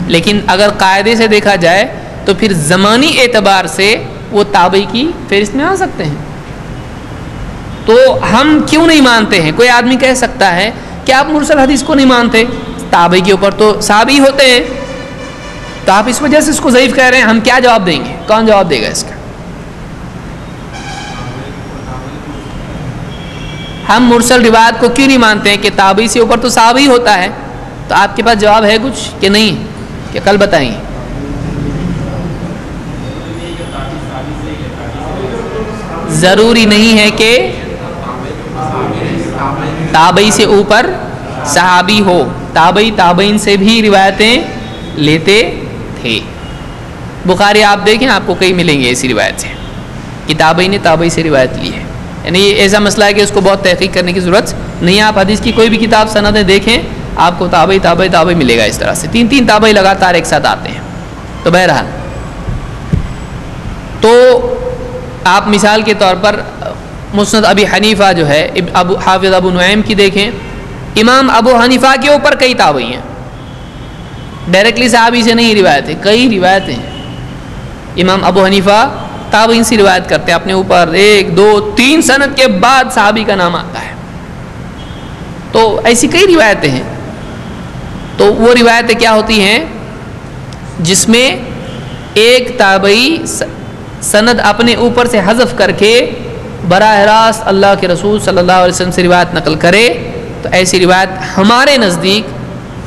لیکن اگر قاعدے سے دیکھا جائے تو پھر زمانی اعتبار سے وہ تابعی کی فہرست میں آ سکتے ہیں. تو ہم کیوں نہیں مانتے ہیں؟ کوئی آدمی کہہ سکتا ہے کہ آپ مرسل حدیث کو نہیں مانتے، تابعی کے اوپر تو صحابی ہوتے ہیں، تو آپ اس وجہ سے اس کو ضعیف کہہ رہے ہیں. ہم کیا جواب دیں گے؟ کون جواب دے گا اس کا؟ ہم مرسل روایت کو کیوں نہیں مانتے ہیں کہ تابعی سے اوپر تو صحابی ہوتا ہے؟ تو آپ کے پاس جواب ہے کچھ کہ نہیں؟ کہ کل بتائیں گے. ضروری نہیں ہے کہ تابعی سے اوپر صحابی ہو. تابعی تابعین سے بھی روایتیں لیتے تھے. بخاری آپ دیکھیں آپ کو کئی ملیں گے ایسی روایت سے کہ تابعی نے تابعی سے روایت لی ہے. یعنی یہ ایسا مسئلہ ہے کہ اس کو بہت تحقیق کرنے کی ضرورت نہیں ہے. آپ حدیث کی کوئی بھی کتاب سندیں دیکھیں آپ کو تابعی تابعی تابعی ملے گا. اس طرح سے تین تابعی لگاتار ایک ساتھ آتے ہیں. تو بہرحال تو آپ مثال کے طور پر مسند ابی حنیفہ جو ہے حافظ ابو نعیم کی دیکھیں. امام ابو حنیفہ کے اوپر کئی تابعی ہیں، ڈائریکٹلی صحابی سے نہیں روایت ہے، کئی روایتیں ہیں. امام ابو حنیفہ تابعین سے روایت کرتے ہیں اپنے اوپر 1 2 3 سند کے بعد صحابی کا نام آتا ہے. تو ایسی کئی روایتیں ہیں. تو وہ روایتیں کیا ہوتی ہیں جس میں ایک تابعی سند اپنے اوپر سے حذف کر کے براہ راست اللہ کے رسول صلی اللہ علیہ وسلم سے روایت نقل کرے. تو ایسی روایت ہمارے نزدیک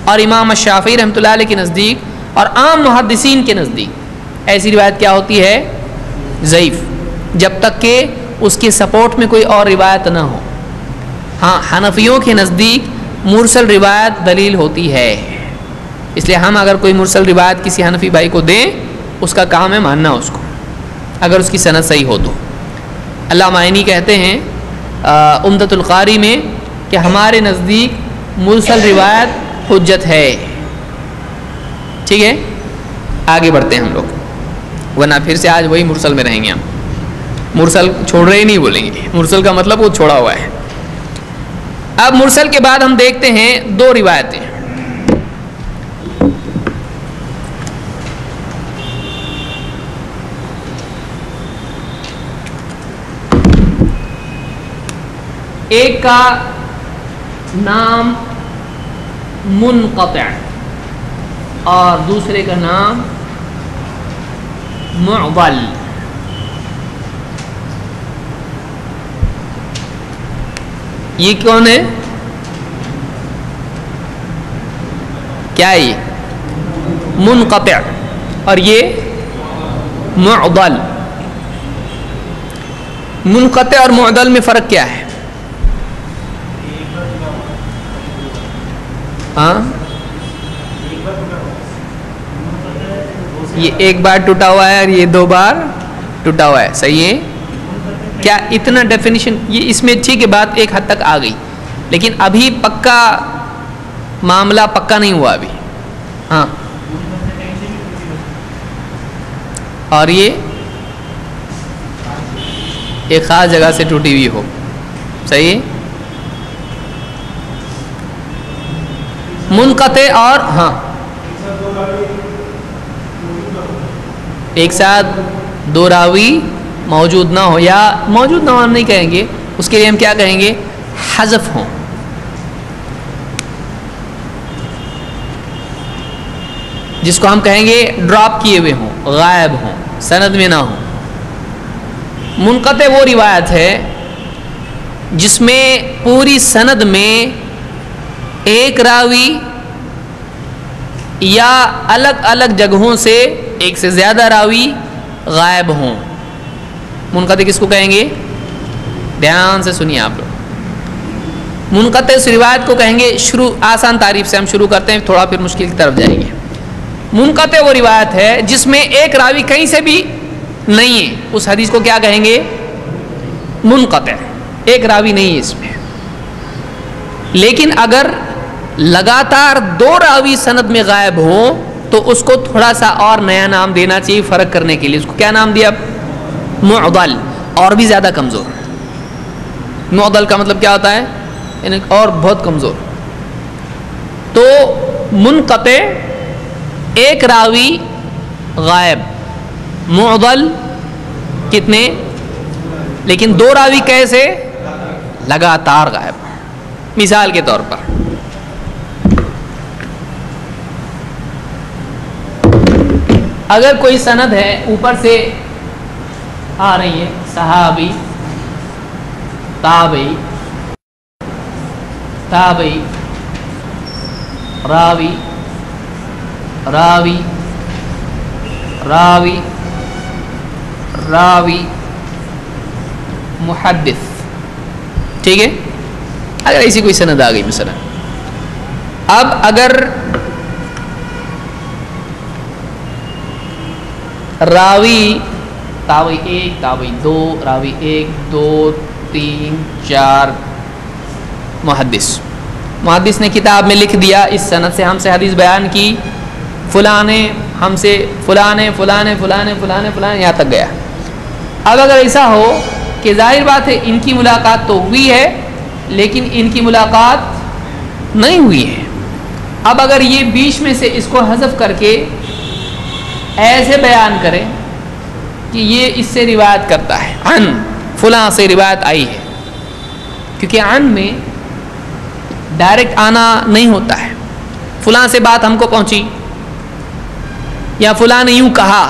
اور امام الشافعی رحمۃ اللہ علیہ کے نزدیک اور عام محدثین کے نزدیک ایسی روایت کیا ہوتی ہے؟ ضعیف، جب تک کہ اس کے سپورٹ میں کوئی اور روایت نہ ہو. ہاں حنفیوں کے نزدیک مرسل روایت دلیل ہوتی ہے، اس لیے ہم اگر کوئی مرسل روایت کسی حنفی بھائی کو دیں اس کا کام ہے ماننا اس کو، اگر اس کی سند صحیح ہو تو. علامہ عینی کہتے ہیں عمدۃ القاری میں کہ ہمارے نزدیک مرسل روایت حجت ہے. ٹھیک ہے، آگے بڑھتے ہیں ہم لوگ، ورنہ پھر سے آج وہی مرسل میں رہیں گے. ہم مرسل چھوڑ رہے ہی نہیں بولیں گے، مرسل کا مطلب وہ چھوڑا ہوا ہے. اب مرسل کے بعد ہم دیکھتے ہیں 2 روایتیں. ایک کا نام منقطع اور دوسرے کا نام معضل. یہ کون ہے؟ کیا ہے یہ؟ منقطع اور یہ معضل. منقطع اور معضل میں فرق کیا ہے؟ ہاں یہ ایک بار ٹوٹا ہوا ہے اور یہ 2 بار ٹوٹا ہوا ہے، صحیح ہے کیا؟ اتنا ڈیفینیشن یہ اس میں ٹھیک ہے، بات ایک حد تک آ گئی، لیکن ابھی پکا معاملہ پکا نہیں ہوا ابھی. ہاں اور یہ ایک خاص جگہ سے ٹوٹی ہوئی ہو، صحیح ہے. منقطع اور ہاں ایک ساتھ 2 راوی موجود نہ ہو، یا موجود نہ ہو ہم نہیں کہیں گے، اس کے لیے ہم کیا کہیں گے؟ حذف ہوں. جس کو ہم کہیں گے ڈراپ کیے ہوئے ہوں، غائب ہوں، سند میں نہ ہوں. منقطع وہ روایت ہے جس میں پوری سند میں ایک راوی یا الگ الگ جگہوں سے ایک سے زیادہ راوی غائب ہوں. منقطع کس کو کہیں گے؟ دھیان سے سنیے آپ لوگ. منقطع اس روایت کو کہیں گے، شروع آسان تعریف سے ہم شروع کرتے ہیں، تھوڑا پھر مشکل کی طرف جائیں گے. منقطع وہ روایت ہے جس میں ایک راوی کہیں سے بھی نہیں ہے، اس حدیث کو کیا کہیں گے؟ منقطع. ایک راوی نہیں ہے اس میں، لیکن اگر لگاتار 2 راوی سند میں غائب ہوں تو اس کو تھوڑا سا اور نیا نام دینا چاہیے فرق کرنے کے لیے. اس کو کیا نام دیا؟ معضل، اور بھی زیادہ کمزور. معضل کا مطلب کیا ہوتا ہے؟ یعنی اور بہت کمزور. تو منقطع ایک راوی غائب، معضل کتنے؟ لیکن 2 راوی کیسے؟ لگاتار غائب. مثال کے طور پر اگر کوئی سند ہے اوپر سے آ رہی ہے صحابی، تابعی، تابعی، راوی، راوی، راوی، راوی، محدث، ٹھیک ہے. اگر ایسی کوئی سند آ گئی مثلا، اب اگر راوی تابعی 1، تابعی 2، راوی 1، 2، 3، 4، محدث نے کتاب میں لکھ دیا اس سند سے ہم سے حدیث بیان کی، فلاں نے ہم سے فلاں نے فلاں نے فلاں نے فلاں نے فلاں یہاں تک گیا. اب اگر ایسا ہو کہ ظاہر بات ہے ان کی ملاقات تو ہوئی ہے لیکن ان کی ملاقات نہیں ہوئی ہے. اب اگر یہ بیچ میں سے اس کو حذف کر کے ایسے بیان کرے کہ یہ اس سے روایت کرتا ہے، عن فلاں سے روایت آئی ہے، کیونکہ عن میں ڈائریکٹ آنا نہیں ہوتا ہے. فلاں سے بات ہم کو پہنچی یا فلاں نے یوں کہا.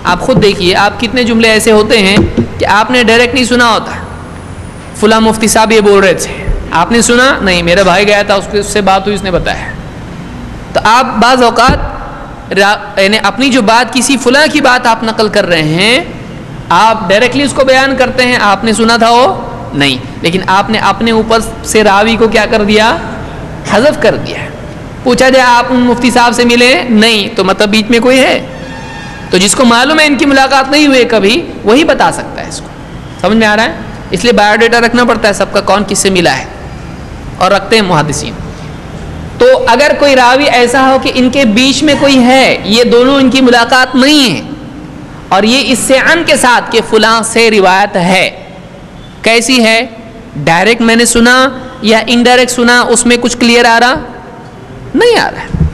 آپ خود دیکھیے آپ کتنے جملے ایسے ہوتے ہیں کہ آپ نے ڈائریکٹ نہیں سنا ہوتا. فلاں مفتی صاحب یہ بول رہے تھے، آپ نے سنا نہیں، میرا بھائی گیا تھا اس سے بات ہوئی، اس نے بتایا. تو آپ بعض اوقات یعنی اپنی جو بات کسی فلاں کی بات آپ نقل کر رہے ہیں، آپ ڈائریکٹلی اس کو بیان کرتے ہیں، آپ نے سنا تھا وہ نہیں، لیکن آپ نے اپنے اوپر سے راوی کو کیا کر دیا؟ حذف کر دیا. پوچھا جائے آپ ان مفتی صاحب سے ملے؟ نہیں، تو مطلب بیچ میں کوئی ہے. تو جس کو معلوم ہے ان کی ملاقات نہیں ہوئی کبھی، وہی بتا سکتا ہے. اس کو سمجھ میں آ رہا ہے؟ اس لیے بایو ڈیٹا رکھنا پڑتا ہے سب کا، کون کس سے ملا ہے، اور رکھتے ہیں محدثین. تو اگر کوئی راوی ایسا ہو کہ ان کے بیچ میں کوئی ہے، یہ دونوں ان کی ملاقات نہیں ہے، اور یہ اس سے عن کے ساتھ کہ فلاں سے روایت ہے، کیسی ہے؟ ڈائریکٹ میں نے سنا یا انڈائریکٹ سنا، اس میں کچھ کلیئر آ رہا نہیں آ رہا ہے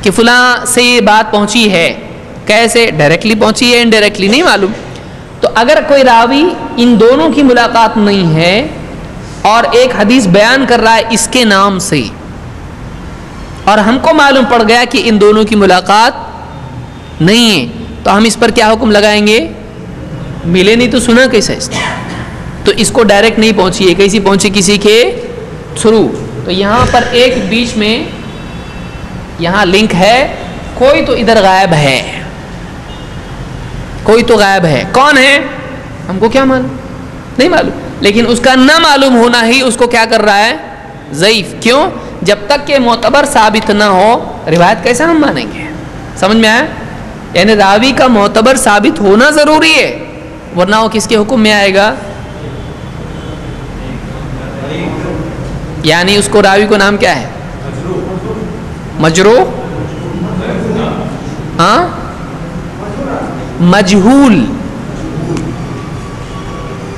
کہ فلاں سے یہ بات پہنچی ہے. کیسے؟ ڈائریکٹلی پہنچی ہے، انڈائریکٹلی نہیں معلوم. تو اگر کوئی راوی ان دونوں کی ملاقات نہیں ہے اور ایک حدیث بیان کر رہا ہے اس کے نام سے، اور ہم کو معلوم پڑ گیا کہ ان دونوں کی ملاقات نہیں ہے، تو ہم اس پر کیا حکم لگائیں گے؟ ملے نہیں تو سنا کیسا اس نے؟ تو اس کو ڈائریکٹ نہیں پہنچی ہے، کیسی پہنچی؟ کسی کے تھرو. تو یہاں پر ایک بیچ میں یہاں لنک ہے، کوئی تو ادھر غائب ہے، کوئی تو غائب ہے. کون ہے؟ ہم کو کیا معلوم؟ نہیں معلوم. لیکن اس کا نہ معلوم ہونا ہی اس کو کیا کر رہا ہے؟ ضعیف. کیوں؟ جب تک کہ معتبر ثابت نہ ہو روایت کیسے ہم مانیں گے؟ سمجھ میں آیا؟ یعنی راوی کا معتبر ثابت ہونا ضروری ہے، ورنہ وہ کس کے حکم میں آئے گا؟ یعنی اس کو راوی کو نام کیا ہے؟ مجروح. ہاں، مجہول.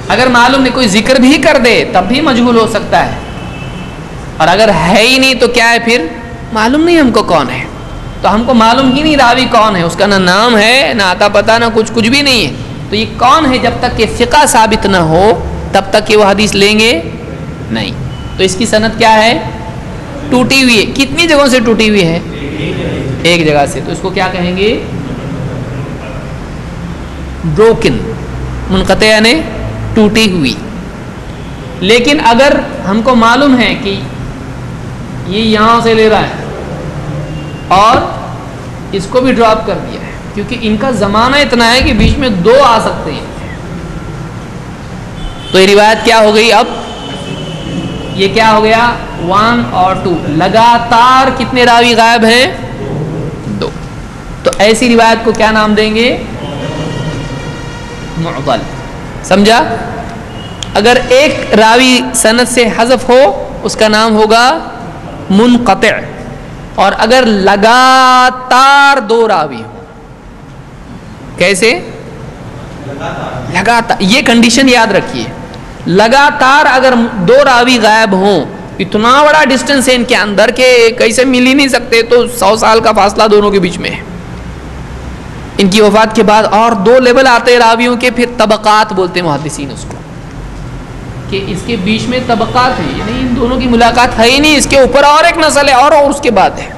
اگر معلوم نہیں، کوئی ذکر بھی کر دے تب بھی مجہول ہو سکتا ہے، اور اگر ہے ہی نہیں تو کیا ہے پھر؟ معلوم نہیں ہم کو کون ہے. تو ہم کو معلوم ہی نہیں راوی کون ہے، اس کا نہ نام ہے نہ آتا پتہ نہ کچھ بھی نہیں ہے. تو یہ کون ہے جب تک کہ فقہ ثابت نہ ہو تب تک کہ وہ حدیث لیں گے نہیں. تو اس کی سند کیا ہے؟ ٹوٹی ہوئی ہے. کتنی جگہوں سے ٹوٹی ہوئی ہے؟ ایک جگہ سے. تو اس کو کیا کہیں گے؟ بروکن، منقطع یعنی ٹوٹی ہوئی. لیکن اگر ہم کو معلوم ہے کہ یہ یہاں سے لے رہا ہے اور اس کو بھی ڈراپ کر دیا ہے، کیونکہ ان کا زمانہ اتنا ہے کہ بیچ میں دو آ سکتے ہیں، تو یہ روایت کیا ہو گئی؟ اب یہ کیا ہو گیا؟ 1 اور 2. لگاتار کتنے راوی غائب ہیں؟ 2. تو ایسی روایت کو کیا نام دیں گے؟ معضل. سمجھا؟ اگر ایک راوی سند سے حذف ہو اس کا نام ہوگا منقطع. اور اگر لگاتار 2 راوی ہوں، کیسے؟ لگاتار. یہ کنڈیشن یاد رکھیے، لگاتار اگر 2 راوی غائب ہوں، اتنا بڑا ڈسٹنس ہے ان کے اندر کہ کیسے مل ہی نہیں سکتے، تو 100 سال کا فاصلہ دونوں کے بیچ میں ہے. ان کی وفات کے بعد اور 2 لیول آتے راویوں کے، پھر طبقات بولتے ہیں محدثین اس کو، کہ اس کے بیچ میں طبقات ہیں، یعنی ان دونوں کی ملاقات ہے ہی نہیں، اس کے اوپر اور ایک نسل ہے اور اس کے بعد ہے.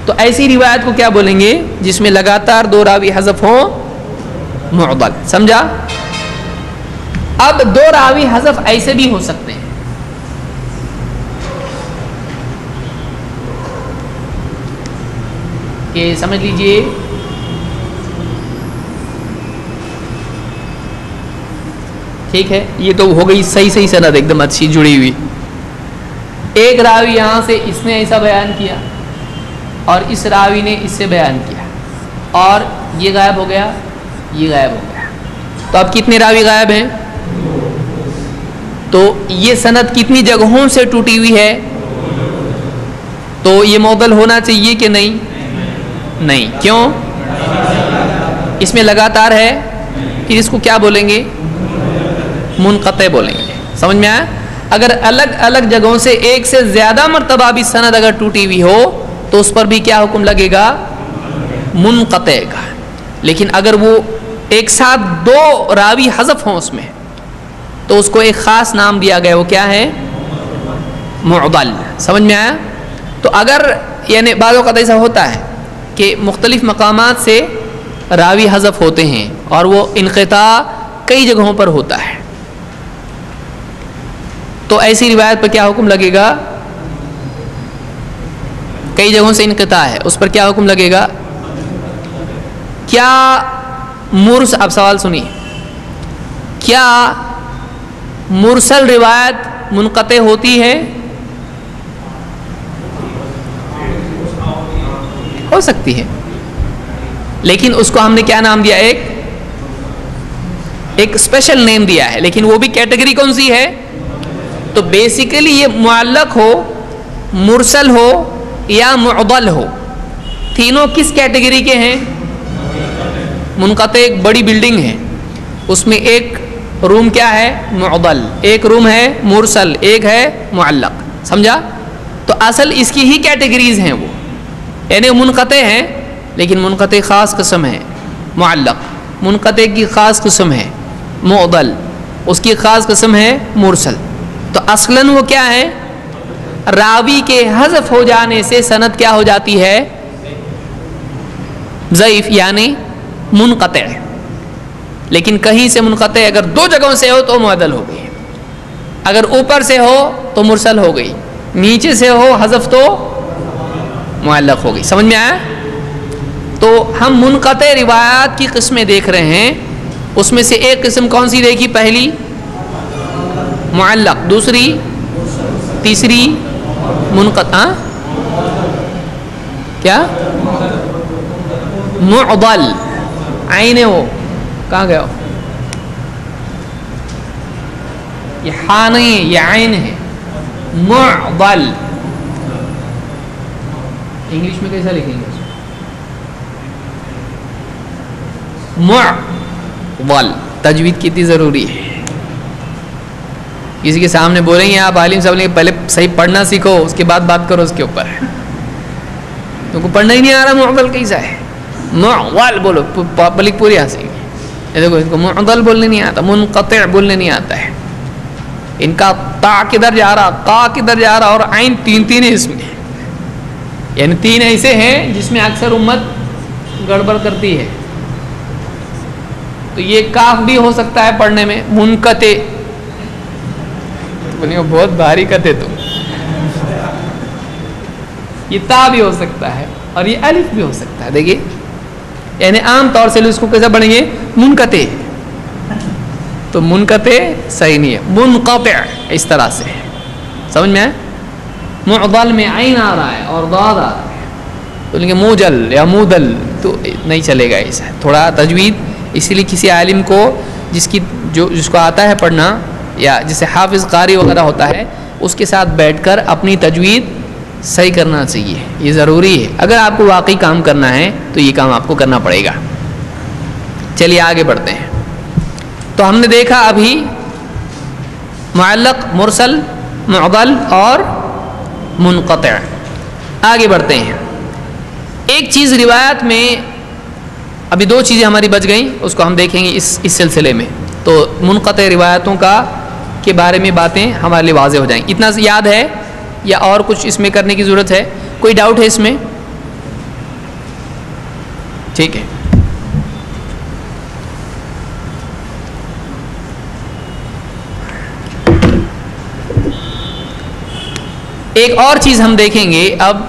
تو ایسی روایت کو کیا بولیں گے؟ جس میں لگاتار 2 راوی حذف ہوں، معضل. سمجھا؟ اب 2 راوی حذف ایسے بھی ہو سکتے ہیں کہ سمجھ لیجئے ٹھیک ہے، یہ تو ہو گئی صحیح سند ایک دم اچھی جڑی ہوئی. ایک راوی یہاں سے اس نے ایسا بیان کیا اور اس راوی نے اس سے بیان کیا، اور یہ غائب ہو گیا، یہ غائب ہو گیا. تو اب کتنے راوی غائب ہیں؟ تو یہ سند کتنی جگہوں سے ٹوٹی ہوئی ہے؟ تو یہ معضل ہونا چاہیے کہ نہیں؟ نہیں. کیوں؟ اس میں لگاتار ہے، پھر اس کو کیا بولیں گے؟ منقطع بولیں گے. سمجھ میں آیا؟ اگر الگ الگ جگہوں سے ایک سے زیادہ مرتبہ بھی سند اگر ٹوٹی ہوئی ہو تو اس پر بھی کیا حکم لگے گا؟ منقطع کا. لیکن اگر وہ ایک ساتھ 2 راوی حذف ہوں اس میں، تو اس کو ایک خاص نام دیا گیا، وہ کیا ہے؟ معضل. سمجھ میں آیا؟ تو اگر یعنی بعض اوقات ایسا ہوتا ہے کہ مختلف مقامات سے راوی حذف ہوتے ہیں اور وہ انقطاع کئی جگہوں پر ہوتا ہے، تو ایسی روایت پر کیا حکم لگے گا؟ کئی جگہوں سے انقطاع ہے، اس پر کیا حکم لگے گا؟ کیا اب سوال سنیے، کیا مرسل روایت منقطع ہوتی ہے؟ ہو سکتی ہے، لیکن اس کو ہم نے کیا نام دیا؟ ایک اسپیشل نیم دیا ہے. لیکن وہ بھی کیٹیگری کون سی ہے؟ تو بیسیکلی یہ معلق ہو، مرسل ہو یا معضل ہو، تینوں کس کیٹیگری کے ہیں؟ منقطع. ایک بڑی بلڈنگ ہے، اس میں ایک روم کیا ہے؟ معضل، ایک روم ہے مرسل، ایک ہے معلق. سمجھا؟ تو اصل اس کی ہی کیٹیگریز ہیں وہ، یعنی منقطع ہیں لیکن منقطع خاص قسم ہے معلق، منقطع کی خاص قسم ہے معضل، اس کی خاص قسم ہے مرسل. تو اصلاً وہ کیا ہے؟ راوی کے حذف ہو جانے سے سند کیا ہو جاتی ہے؟ ضعیف یعنی منقطع. لیکن کہیں سے منقطع اگر 2 جگہوں سے ہو تو معضل ہو گئی، اگر اوپر سے ہو تو مرسل ہو گئی، نیچے سے ہو حذف تو معلق ہو گئی. سمجھ میں آیا؟ تو ہم منقطع روایات کی قسمیں دیکھ رہے ہیں، اس میں سے ایک قسم کون سی دیکھی؟ پہلی معلق، دوسری تیسری منقطع، کیا معضل، عین ہے وہ، کہاں گیا ہو؟ یہ ہا نہیں ہے، یہ عین ہے، معضل۔ انگلش میں کیسا لکھیں گے اس کو؟ معضل۔ تجوید کتنی ضروری ہے، کسی کے سامنے بولیں گے آپ عالم صاحب، پہلے صحیح پڑھنا سیکھو اس کے بعد بات کرو اس کے اوپر، تو کو پڑھنا ہی نہیں آ رہا معضل کیسا ہے، معضل بولو، پبلک پوری ہنسے گی، دیکھو اس کو معضل بولنے نہیں آتا، منقطع بولنے نہیں آتا ہے، ان کا تا کدھر جا رہا، قا کدھر جا رہا، اور عین تین ہے اس میں، یعنی تین ایسے ہیں جس میں اکثر امت گڑبڑ کرتی ہے۔ تو یہ کاف بھی ہو سکتا ہے پڑھنے میں منقطع، بہت بھاری کتے تم، یہ تا بھی ہو سکتا ہے اور یہ الف بھی ہو سکتا ہے، دیکھیے یعنی عام طور سے اس کو کیسا پڑھیں گے؟ منقطع، تو منقطع صحیح نہیں ہے، منقطع اس طرح سے، سمجھ میں آئے؟ معضل میں عین آ رہا ہے اور ضاد آ رہا ہے، تو لیں گے موجل یا مودل، تو نہیں چلے گا ایسا، تھوڑا تجوید اسی لیے کسی عالم کو جس کو آتا ہے پڑھنا، یا جسے حافظ قاری وغیرہ ہوتا ہے، اس کے ساتھ بیٹھ کر اپنی تجوید صحیح کرنا چاہیے، یہ ضروری ہے، اگر آپ کو واقعی کام کرنا ہے تو یہ کام آپ کو کرنا پڑے گا۔ چلیے آگے بڑھتے ہیں۔ تو ہم نے دیکھا ابھی معلق، مرسل، معضل اور منقطع۔ آگے بڑھتے ہیں، ایک چیز روایت میں، ابھی دو چیزیں ہماری بچ گئیں، اس کو ہم دیکھیں گے اس سلسلے میں، تو منقطع روایتوں کے بارے میں باتیں ہمارے لیے واضح ہو جائیں۔ اتنا یاد ہے یا اور کچھ اس میں کرنے کی ضرورت ہے؟ کوئی ڈاؤٹ ہے اس میں؟ ٹھیک ہے۔ ایک اور چیز ہم دیکھیں گے اب،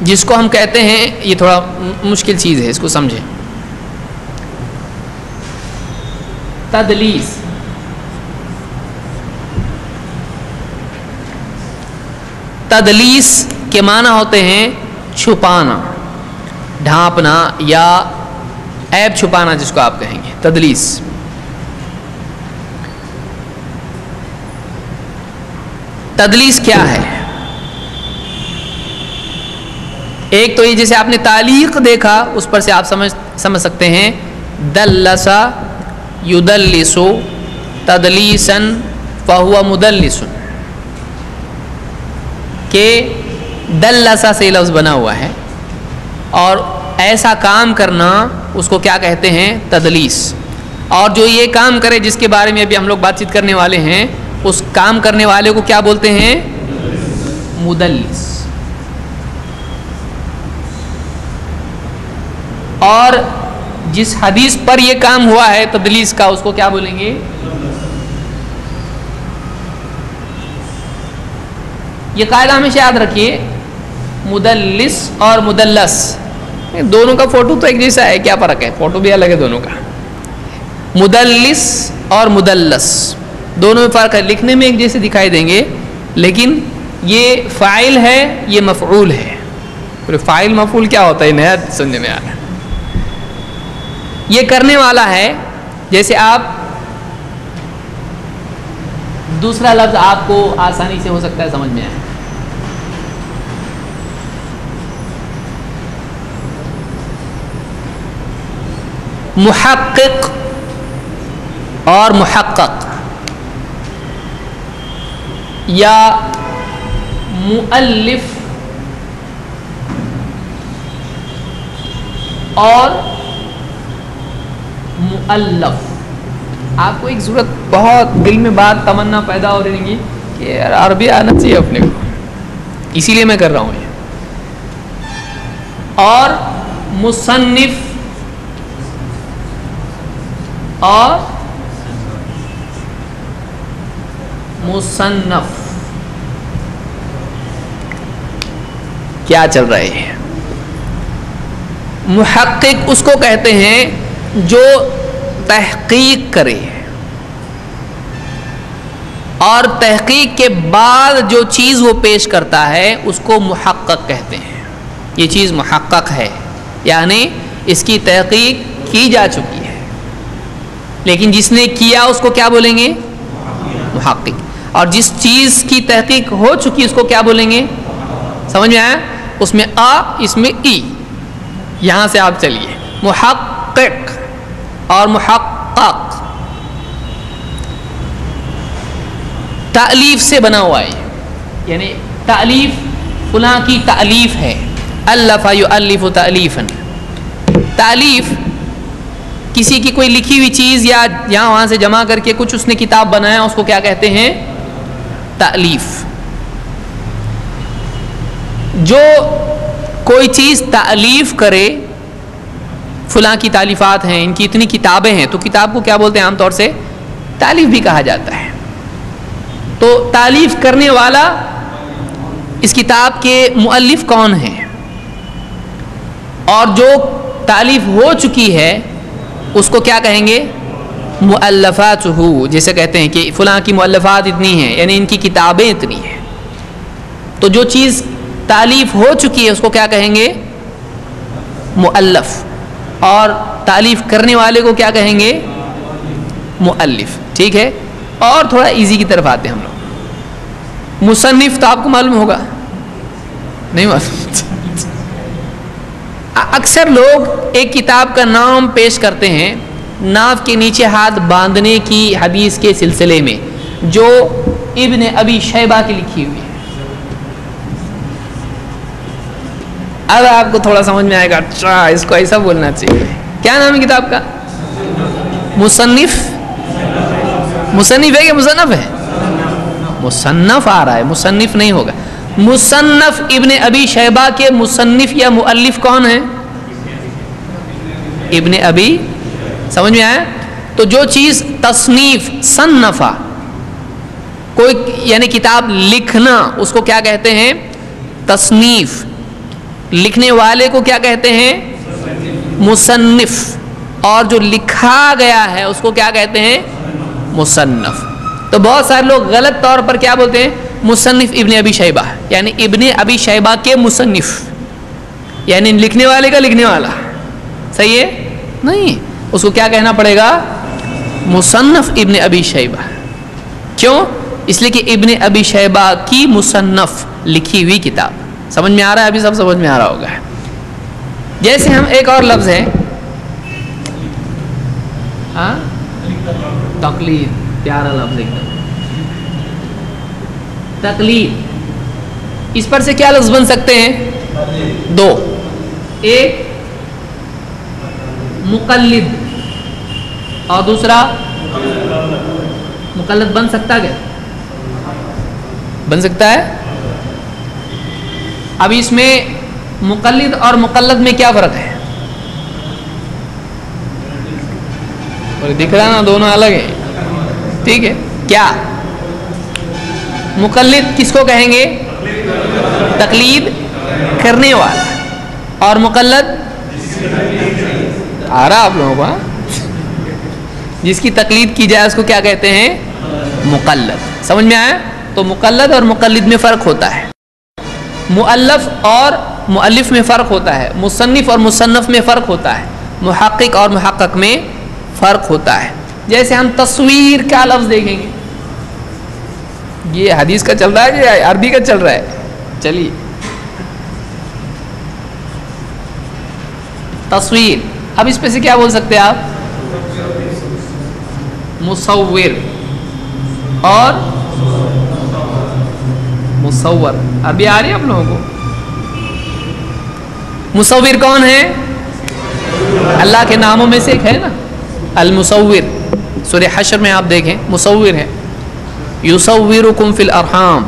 جس کو ہم کہتے ہیں، یہ تھوڑا مشکل چیز ہے، اس کو سمجھیں، تدلیس۔ تدلیس کے معنی ہوتے ہیں چھپانا، ڈھانپنا یا عیب چھپانا، جس کو آپ کہیں گے تدلیس۔ تدلیس کیا ہے؟ ایک تو یہ جیسے آپ نے تعلیق دیکھا، اس پر سے آپ سمجھ سکتے ہیں، دلسا یدلس تدلیسا فہو مدلس، کہ دلسا سے لفظ بنا ہوا ہے، اور ایسا کام کرنا اس کو کیا کہتے ہیں؟ تدلیس۔ اور جو یہ کام کرے، جس کے بارے میں ابھی ہم لوگ بات چیت کرنے والے ہیں، اس کام کرنے والے کو کیا بولتے ہیں؟ مدلس۔ اور جس حدیث پر یہ کام ہوا ہے تدلیس کا، اس کو کیا بولیں گے؟ یہ قاعدہ ہمیشہ یاد رکھیے، مدلس اور مدلس دونوں کا فوٹو تو ایک جیسا ہے، کیا فرق ہے؟ فوٹو بھی الگ ہے دونوں کا۔ مدلس اور مدلس دونوں میں فرق ہے، لکھنے میں ایک جیسے دکھائی دیں گے، لیکن یہ فاعل ہے، یہ مفعول ہے۔ فاعل مفعول کیا ہوتا ہے؟ نیا سمجھ میں آ رہا ہے۔ یہ کرنے والا ہے، جیسے آپ دوسرا لفظ آپ کو آسانی سے ہو سکتا ہے سمجھ میں آئے، محقق اور محقق، یا مؤلف اور مؤلف۔ آپ کو ایک ضرورت، بہت دل میں بات، تمنا پیدا ہو رہی ہے کہ یار عربی آنا چاہیے اپنے کو، اسی لیے میں کر رہا ہوں یہ۔ اور مصنف اور مصنف کیا چل رہے ہیں؟ محقق اس کو کہتے ہیں جو تحقیق کرے، اور تحقیق کے بعد جو چیز وہ پیش کرتا ہے اس کو محقق کہتے ہیں. یہ چیز محقق ہے، یعنی اس کی تحقیق کی جا چکی ہے، لیکن جس نے کیا اس کو کیا بولیں گے؟ محقق. اور جس چیز کی تحقیق ہو چکی اس کو کیا بولیں گے؟ سمجھ میں آیا؟ اس میں آ، اس میں ای. یہاں سے آپ چلیے. محقق اور محقق تألیف سے بنا ہوا ہے، یعنی تألیف فلاں کی تألیف ہے. الف یؤلف تألیفا. تألیف کسی کی کوئی لکھی ہوئی چیز یا یہاں وہاں سے جمع کر کے کچھ اس نے کتاب بنایا، اس کو کیا کہتے ہیں؟ تألیف. جو کوئی چیز تألیف کرے، فلاں کی تالیفات ہیں، ان کی اتنی کتابیں ہیں، تو کتاب کو کیا بولتے ہیں عام طور سے؟ تألیف بھی کہا جاتا ہے. تو تألیف کرنے والا اس کتاب کے مؤلف کون ہے، اور جو تألیف ہو چکی ہے اس کو کیا کہیں گے؟ مؤلفاتہ. جیسے کہتے ہیں کہ فلاں کی مؤلفات اتنی ہیں، یعنی ان کی کتابیں اتنی ہیں. تو جو چیز تألیف ہو چکی ہے اس کو کیا کہیں گے؟ مؤلف. اور تألیف کرنے والے کو کیا کہیں گے؟ مؤلف. ٹھیک ہے. اور تھوڑا ایزی کی طرف آتے ہیں ہم لوگ. مصنف تو آپ کو معلوم ہوگا، نہیں معلوم؟ اکثر لوگ ایک کتاب کا نام پیش کرتے ہیں ناف کے نیچے ہاتھ باندھنے کی حدیث کے سلسلے میں، جو ابن ابی شیبہ کی لکھی ہوئی ہے. اب آپ کو تھوڑا سمجھ میں آئے گا، اچھا اس کو ایسا بولنا چاہیے. کیا نام ہے کتاب کا؟ مصنف. مصنف ہے کہ مصنف ہے؟ مصنف آ رہا ہے، مصنف نہیں ہوگا. مصنف ابن ابی شیبہ کے مصنف یا مؤلف کون ہیں؟ ابن ابی. سمجھ میں آیا؟ تو جو چیز تصنیف، صنفہ، کوئی یعنی کتاب لکھنا، اس کو کیا کہتے ہیں؟ تصنیف. لکھنے والے کو کیا کہتے ہیں؟ مصنف. اور جو لکھا گیا ہے اس کو کیا کہتے ہیں؟ مصنف. تو بہت سارے لوگ غلط طور پر کیا بولتے ہیں؟ مصنف ابن ابی شیبہ، یعنی ابن ابی شیبہ کے مصنف، یعنی لکھنے والے کا لکھنے والا. صحیح ہے؟ نہیں، اس کو کیا کہنا پڑے گا؟ مصنف ابن ابی شیبہ. کیوں؟ اس لیے کہ ابن ابی شیبہ کی مصنف لکھی ہوئی کتاب. سمجھ میں آ رہا ہے؟ ابھی سب سمجھ میں آ رہا ہوگا. جیسے ہم ایک اور لفظ ہے تقلید. پیارا لفظ ایک دم. تقلید، اس پر سے کیا لفظ بن سکتے ہیں؟ دو. ایک مقلد اور دوسرا مقلد. بن سکتا کیا؟ بن سکتا ہے. اب اس میں مقلد اور مقلد میں کیا فرق ہے؟ دکھ رہا نا، دونوں الگ ہیں. ٹھیک ہے. کیا مقلد کس کو کہیں گے؟ تقلید کرنے والا. اور مقلد آ رہا آپ لوگوں کو؟ جس کی تقلید کی جائے اس کو کیا کہتے ہیں؟ مقلد. سمجھ میں آیا؟ تو مقلد اور مقلد میں فرق ہوتا ہے. مؤلف اور مؤلف میں فرق ہوتا ہے. مصنف اور مصنف میں فرق ہوتا ہے. محقق اور محقق میں فرق ہوتا ہے. جیسے ہم تصویر کا لفظ دیکھیں گے. یہ حدیث کا چل رہا ہے کہ عربی کا چل رہا ہے؟ چلیے. تصویر. اب اس پہ سے کیا بول سکتے ہیں آپ؟ مصور اور مصور. عربی آ رہی ہے آپ لوگوں کو؟ مصور کون ہے؟ اللہ کے ناموں میں سے ایک ہے نا، المصور. سورہ حشر میں آپ دیکھیں مصور ہے. یصورکم فی الارحام.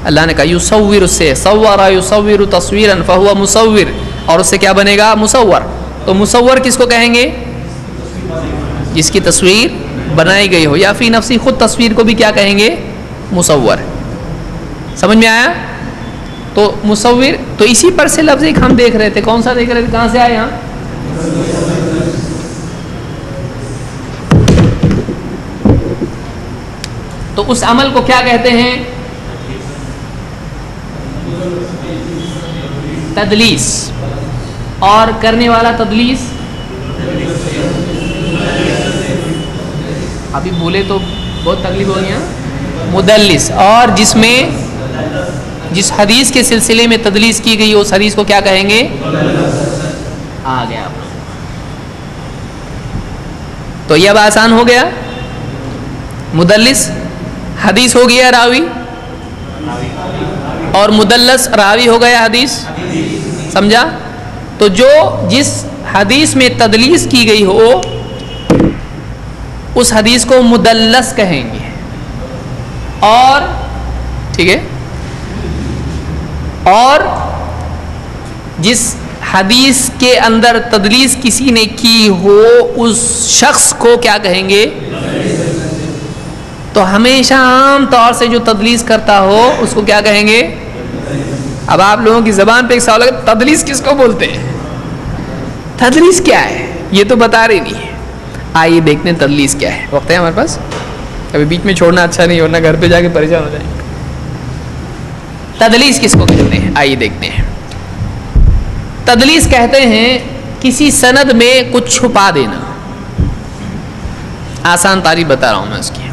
اللہ نے کہا یصور سے صور یصور تصویرا فہو مصور، اور اس سے کیا بنے گا؟ مصور. تو مصور کس کو کہیں گے؟ جس کی تصویر بنائی گئی ہو، یا فی نفسی خود تصویر کو بھی کیا کہیں گے؟ مصور. سمجھ میں آیا؟ تو مصور. تو اسی پر سے لفظ ایک ہم دیکھ رہے تھے. کون سا دیکھ رہے تھے؟ کہاں سے آئے یہاں؟ تو اس عمل کو کیا کہتے ہیں؟ تدلیس. اور کرنے والا تدلیس ابھی بولے تو بہت تکلیف ہو گیا. مدلس. اور جس حدیث کے سلسلے میں تدلیس کی گئی اس حدیث کو کیا کہیں گے؟ آ گیا. تو یہ اب آسان ہو گیا. مدلس حدیث ہو گیا راوی, اور مدلس راوی ہو گیا حدیث. سمجھا؟ تو جس حدیث میں تدلیس کی گئی ہو اس حدیث کو مدلس کہیں گے. اور ٹھیک ہے, اور جس حدیث کے اندر تدلیس کسی نے کی ہو اس شخص کو کیا کہیں گے؟ تو ہمیشہ عام طور سے جو تدلیس کرتا ہو اس کو کیا کہیں گے؟ اب آپ لوگوں کی زبان پہ ایک سوال ہے, تدلیس کس کو بولتے ہیں؟ تدلیس کیا ہے یہ تو بتا رہی نہیں ہے. آئیے دیکھتے ہیں تدلیس کیا ہے. وقت ہے ہمارے پاس, ابھی بیچ میں چھوڑنا اچھا نہیں, ورنہ گھر پہ جا کے پریشان ہو جائیں گے. تدلیس کس کو کہتے ہیں؟ آئیے دیکھتے ہیں. تدلیس کہتے ہیں کسی سند میں کچھ چھپا دینا. آسان تعریف بتا رہا ہوں میں اس کی.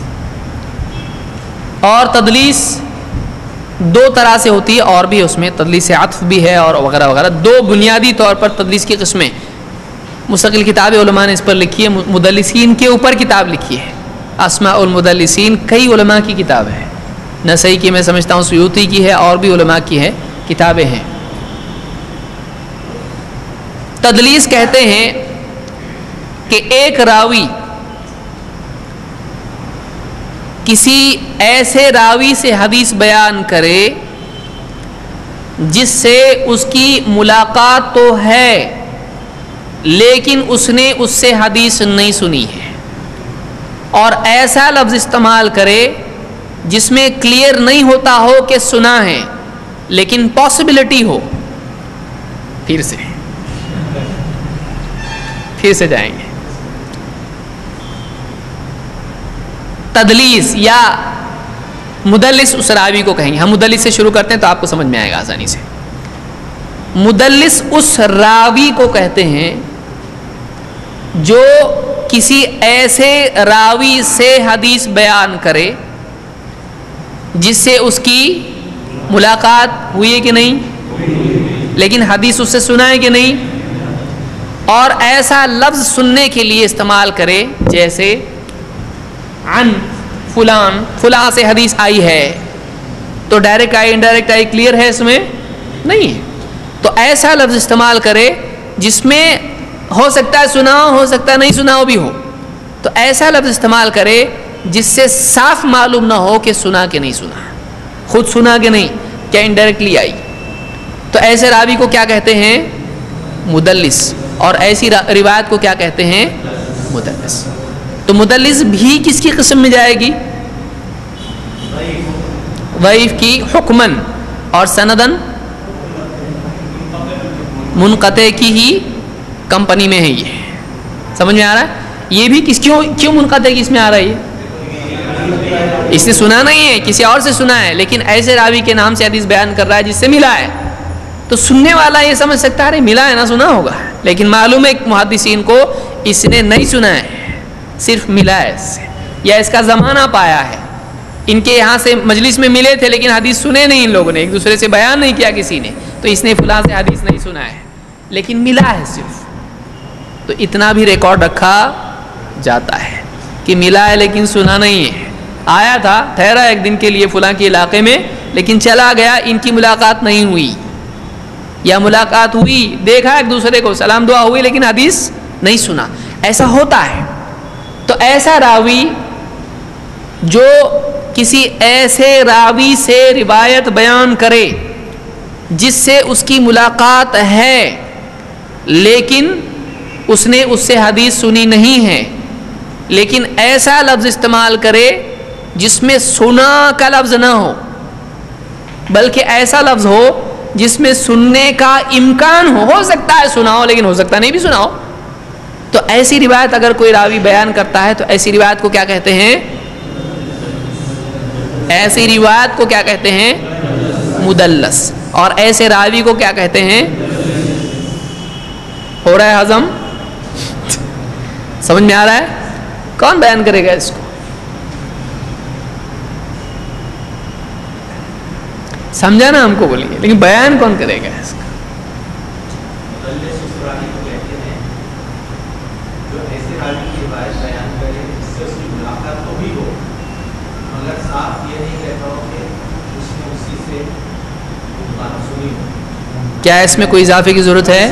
اور تدلیس دو طرح سے ہوتی ہے, اور بھی اس میں تدلیس عطف بھی ہے اور وغیرہ وغیرہ. دو بنیادی طور پر تدلیس کی قسمیں, مستقل کتاب علماء نے اس پر لکھی ہے. مدلسین کے اوپر کتاب لکھی ہے, اسماء المدلسین, کئی علماء کی کتاب ہے. نسائی کی میں سمجھتا ہوں, سیوطی کی ہے, اور بھی علماء کی ہے, کتابیں ہیں. تدلیس کہتے ہیں کہ ایک راوی کسی ایسے راوی سے حدیث بیان کرے جس سے اس کی ملاقات تو ہے لیکن اس نے اس سے حدیث نہیں سنی ہے, اور ایسا لفظ استعمال کرے جس میں کلیئر نہیں ہوتا ہو کہ سنا ہے لیکن پاسبلٹی ہو. پھر سے جائیں گے. تدلیس یا مدلس اس راوی کو کہیں گے. ہم مدلس سے شروع کرتے ہیں تو آپ کو سمجھ میں آئے گا آسانی سے. مدلس اس راوی کو کہتے ہیں جو کسی ایسے راوی سے حدیث بیان کرے جس سے اس کی ملاقات ہوئی ہے کہ نہیں, لیکن حدیث اس سے سنا ہے کہ نہیں, اور ایسا لفظ سننے کے لیے استعمال کرے جیسے عن فلان, فلاں سے حدیث آئی ہے. تو ڈائریکٹ آئی انڈائریکٹ آئی کلیئر ہے اس میں نہیں ہے. تو ایسا لفظ استعمال کرے جس میں ہو سکتا ہے سنا ہو سکتا ہے نہیں سنا ہو بھی ہو. تو ایسا لفظ استعمال کرے جس سے صاف معلوم نہ ہو کہ سنا کہ نہیں سنا, خود سنا کہ نہیں, کیا انڈائریکٹلی آئی. تو ایسے راوی کو کیا کہتے ہیں؟ مدلس. اور ایسی روایت کو کیا کہتے ہیں؟ مدلس. تو مدلس بھی کس کی قسم میں جائے گی؟ ضعیف کی حکمن, اور سندن منقطع کی ہی کمپنی میں ہے. یہ سمجھ میں آ رہا ہے؟ یہ بھی کیوں منقطع کی اس میں آ رہا ہے؟ اس نے سنا نہیں ہے, کسی اور سے سنا ہے, لیکن ایسے راوی کے نام سے حدیث بیان کر رہا ہے جس سے ملا ہے. تو سننے والا یہ سمجھ سکتا ہے ارے ملا ہے نا, سنا ہوگا, لیکن معلوم ہے محدثین کو اس نے نہیں سنا ہے, صرف ملا ہے اس سے, یا اس کا زمانہ پایا ہے. ان کے یہاں سے مجلس میں ملے تھے لیکن حدیث سنے نہیں ان لوگوں نے, ایک دوسرے سے بیان نہیں کیا کسی نے, تو اس نے فلاں سے حدیث نہیں سنا ہے لیکن ملا ہے صرف. تو اتنا بھی ریکارڈ رکھا جاتا ہے کہ ملا ہے لیکن سنا نہیں ہے. آیا تھا, ٹھہرا ایک دن کے لیے فلاں کے علاقے میں, لیکن چلا گیا, ان کی ملاقات نہیں ہوئی, یا ملاقات ہوئی, دیکھا ایک دوسرے کو, سلام دعا ہوئی, لیکن حدیث نہیں سنا. ایسا ہوتا ہے. تو ایسا راوی جو کسی ایسے راوی سے روایت بیان کرے جس سے اس کی ملاقات ہے لیکن اس نے اس سے حدیث سنی نہیں ہے, لیکن ایسا لفظ استعمال کرے جس میں سنا کا لفظ نہ ہو بلکہ ایسا لفظ ہو جس میں سننے کا امکان ہو سکتا ہے سنا ہو لیکن ہو سکتا نہیں بھی سنا ہو. تو ایسی روایت اگر کوئی راوی بیان کرتا ہے تو ایسی روایت کو کیا کہتے ہیں؟ ایسی روایت کو کیا کہتے ہیں؟ مدلس. اور ایسے راوی کو کیا کہتے ہیں؟ ہو رہا ہے ہضم؟ سمجھ میں آ رہا ہے؟ کون بیان کرے گا اس کو؟ سمجھا نا ہم کو بولیے، لیکن بیان کون کرے گا اس کا؟ کیا اس میں کوئی اضافے کی ضرورت ہے؟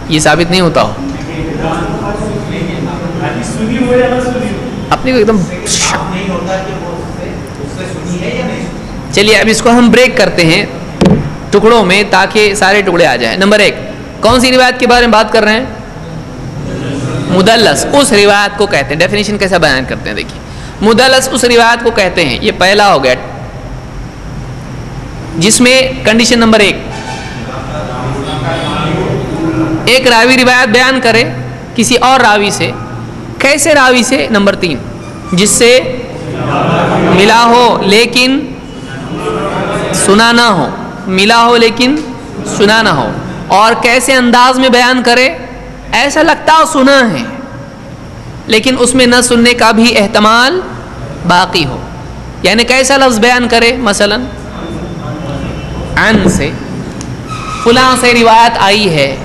یہ ثابت نہیں ہوتا ہو اپنے کو ایک دم. چلیے اب اس کو ہم بریک کرتے ہیں ٹکڑوں میں تاکہ سارے ٹکڑے آ جائیں. نمبر 1 کون سی روایت کے بارے میں بات کر رہے ہیں؟ مدلس. اس روایت کو کہتے ہیں. ڈیفینیشن کیسا بیان کرتے ہیں دیکھیے. مدلس اس روایت کو کہتے ہیں. یہ پہلا ہو گیا جس میں کنڈیشن نمبر 1 ایک راوی روایت بیان کرے کسی اور راوی سے. کیسے راوی سے؟ نمبر 3 جس سے ملا ہو لیکن سنا نہ ہو. ملا ہو لیکن سنا نہ ہو. اور کیسے انداز میں بیان کرے؟ ایسا لگتا ہو سنا ہے لیکن اس میں نہ سننے کا بھی احتمال باقی ہو. یعنی کیسا لفظ بیان کرے؟ مثلا عن سے فلاں سے روایت آئی ہے،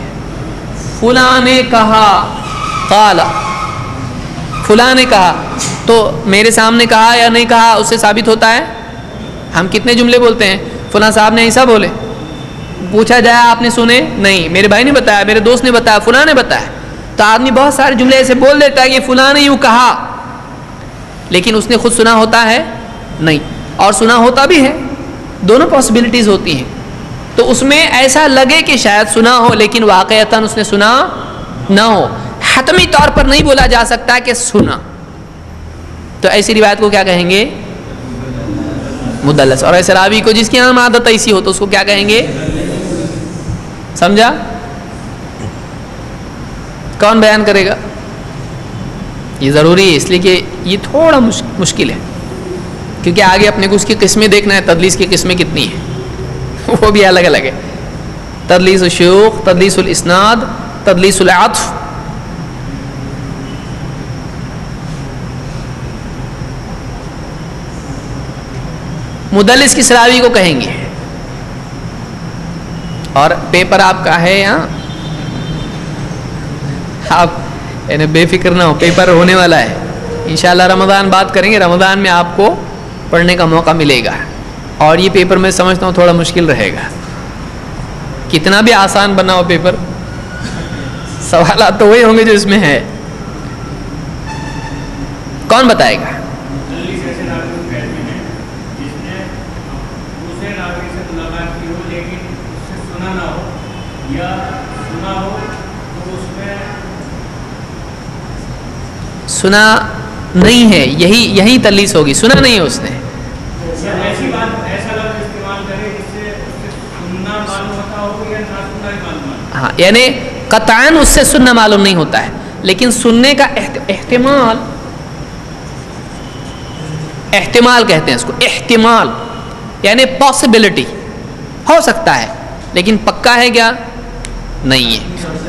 فلاں نے کہا، قال فلاں نے کہا، تو میرے سامنے کہا یا نہیں کہا اس سے ثابت ہوتا ہے. ہم کتنے جملے بولتے ہیں؟ فلاں صاحب نے ایسا بولے. پوچھا جائے آپ نے سنے؟ نہیں. میرے بھائی نے بتایا، میرے دوست نے بتایا، فلاں نے بتایا. تو آدمی بہت سارے جملے ایسے بول دیتا ہے کہ فلاں نے یوں کہا، لیکن اس نے خود سنا ہوتا ہے نہیں، اور سنا ہوتا بھی ہے. دونوں پاسبلٹیز ہوتی ہیں. تو اس میں ایسا لگے کہ شاید سنا ہو لیکن واقعتاً اس نے سنا نہ ہو. حتمی طور پر نہیں بولا جا سکتا کہ سنا. تو ایسی روایت کو کیا کہیں گے؟ مدلس. اور ایسے راوی کو جس کی عام عادت ایسی ہو تو اس کو کیا کہیں گے؟ سمجھا؟ کون بیان کرے گا؟ یہ ضروری ہے اس لیے کہ یہ تھوڑا مشکل ہے، کیونکہ آگے اپنے کو اس کی قسمیں دیکھنا ہے. تدلیس کی قسمیں کتنی ہیں وہ بھی الگ الگ ہے. تدلیس الشیوخ، تدلیس الاسناد، تدلیس العطف. مدلس کس راوی کو کہیں گے؟ اور پیپر آپ کا ہے یہاں، آپ یعنی بے فکر نہ ہو، پیپر ہونے والا ہے انشاءاللہ. رمضان بات کریں گے، رمضان میں آپ کو پڑھنے کا موقع ملے گا. اور یہ پیپر میں سمجھتا ہوں تھوڑا مشکل رہے گا. کتنا بھی آسان بنا ہو پیپر، سوالات تو وہی ہوں گے جو اس میں ہے. کون بتائے گا؟ سنا نہیں ہے، یہی تدلیس ہوگی. سنا نہیں ہے اس نے. ہاں یعنی قطعاً اس سے سننا معلوم نہیں ہوتا ہے، لیکن سننے کا احتمال کہتے ہیں اس کو. احتمال یعنی پاسبلٹی، ہو سکتا ہے، لیکن پکا ہے کیا؟ نہیں ہے.